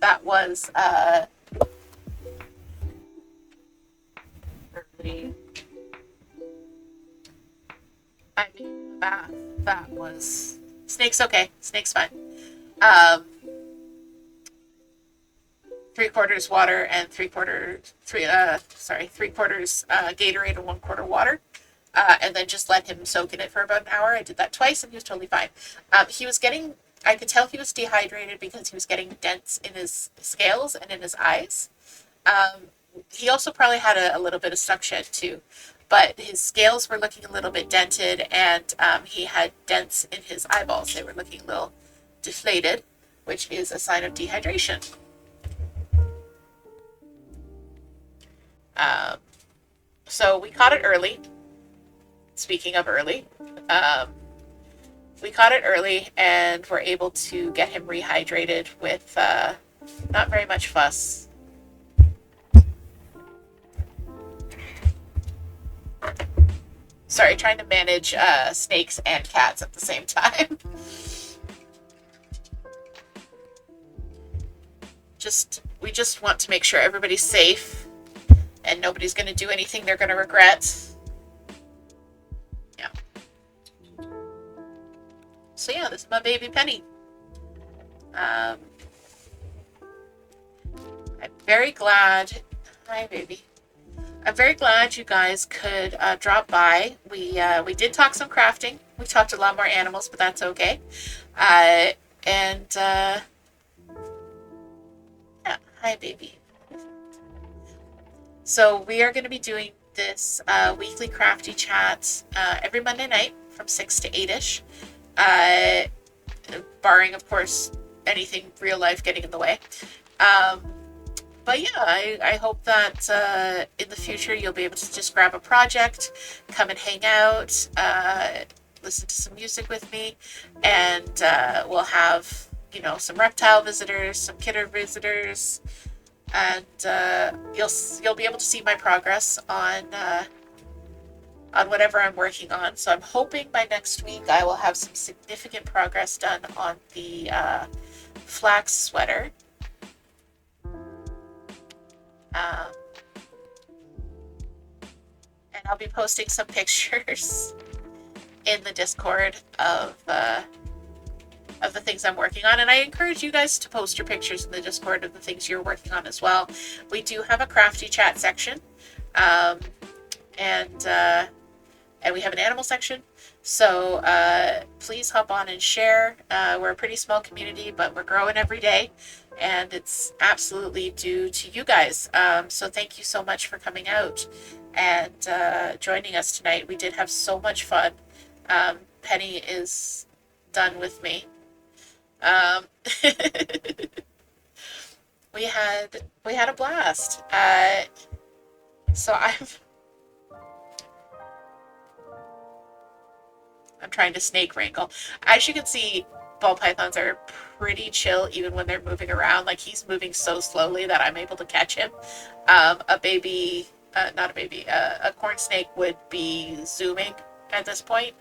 that was that was Snake's okay. Snake's fine. 3/4 water and 3/4 Gatorade and 1/4 water. And then just let him soak in it for about an hour. I did that twice and he was totally fine. I could tell he was dehydrated because he was getting dents in his scales and in his eyes. He also probably had a little bit of stuck shed too, but his scales were looking a little bit dented, and he had dents in his eyeballs. They were looking a little deflated, which is a sign of dehydration. So we caught it early. Speaking of early, we caught it early and were able to get him rehydrated with not very much fuss. Sorry, trying to manage snakes and cats at the same time. We just want to make sure everybody's safe and nobody's going to do anything they're going to regret. Yeah. So yeah, this is my baby Penny. I'm very glad. Hi, baby. I'm very glad you guys could drop by. We did talk some crafting. We talked a lot more animals, but that's okay. Yeah, hi, baby. So we are going to be doing this weekly crafty chat every Monday night from 6 to 8ish, barring, of course, anything real life getting in the way. But yeah, I hope that in the future you'll be able to just grab a project, come and hang out, listen to some music with me, and we'll have, some reptile visitors, some kidder visitors, and you'll be able to see my progress on whatever I'm working on. So I'm hoping by next week I will have some significant progress done on the flax sweater. And I'll be posting some pictures in the Discord of the things I'm working on, and I encourage you guys to post your pictures in the Discord of the things you're working on as well. We do have a crafty chat section, and we have an animal section, so please hop on and share. We're a pretty small community, but we're growing every day, and it's absolutely due to you guys. So thank you so much for coming out and joining us tonight. We did have so much fun. Penny is done with me. We had a blast. So I'm trying to snake wrangle. As you can see, ball pythons are pretty chill even when they're moving around. Like, he's moving so slowly that I'm able to catch him. A corn snake would be zooming at this point,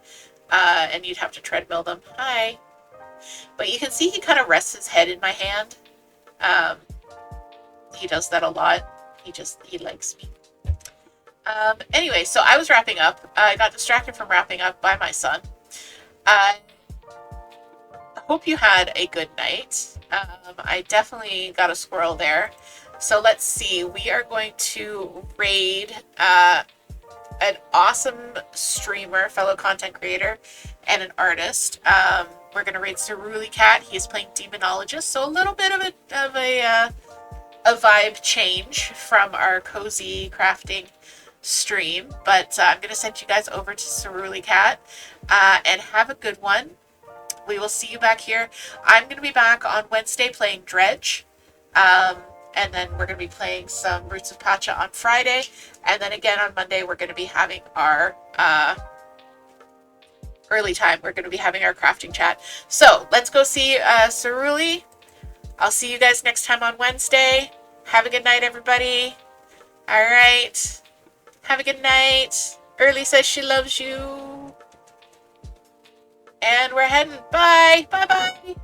and you'd have to treadmill them. Hi. But you can see he kind of rests his head in my hand. He does that a lot. He likes me. Anyway, so I was wrapping up. I got distracted from wrapping up by my son. I hope you had a good night. I definitely got a squirrel there. So let's see. We are going to raid an awesome streamer, fellow content creator, and an artist. We're going to raid Cerulli Cat. He is playing Demonologist, so a little bit of a vibe change from our cozy crafting stream. But I'm going to send you guys over to Cerulli Cat, and have a good one. We will see you back here. I'm going to be back on Wednesday playing Dredge. And then we're going to be playing some Roots of Pacha on Friday. And then again on Monday, we're going to be having our early time. We're going to be having our crafting chat. So let's go see Cerulli. I'll see you guys next time on Wednesday. Have a good night, everybody. All right. Have a good night. Early says she loves you. And we're heading. Bye. Bye-bye.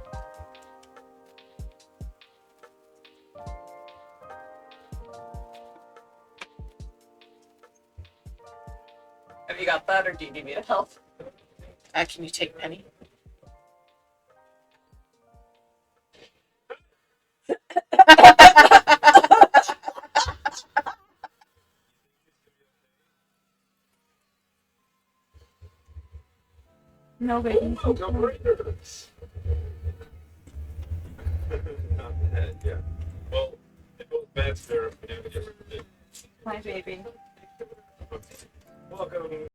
Have you got that, or do you need me to help? Can you take Penny? No, baby. Oh, no breakers. Not bad, yeah. Well, it goes bad, sir. Bye, baby. Welcome.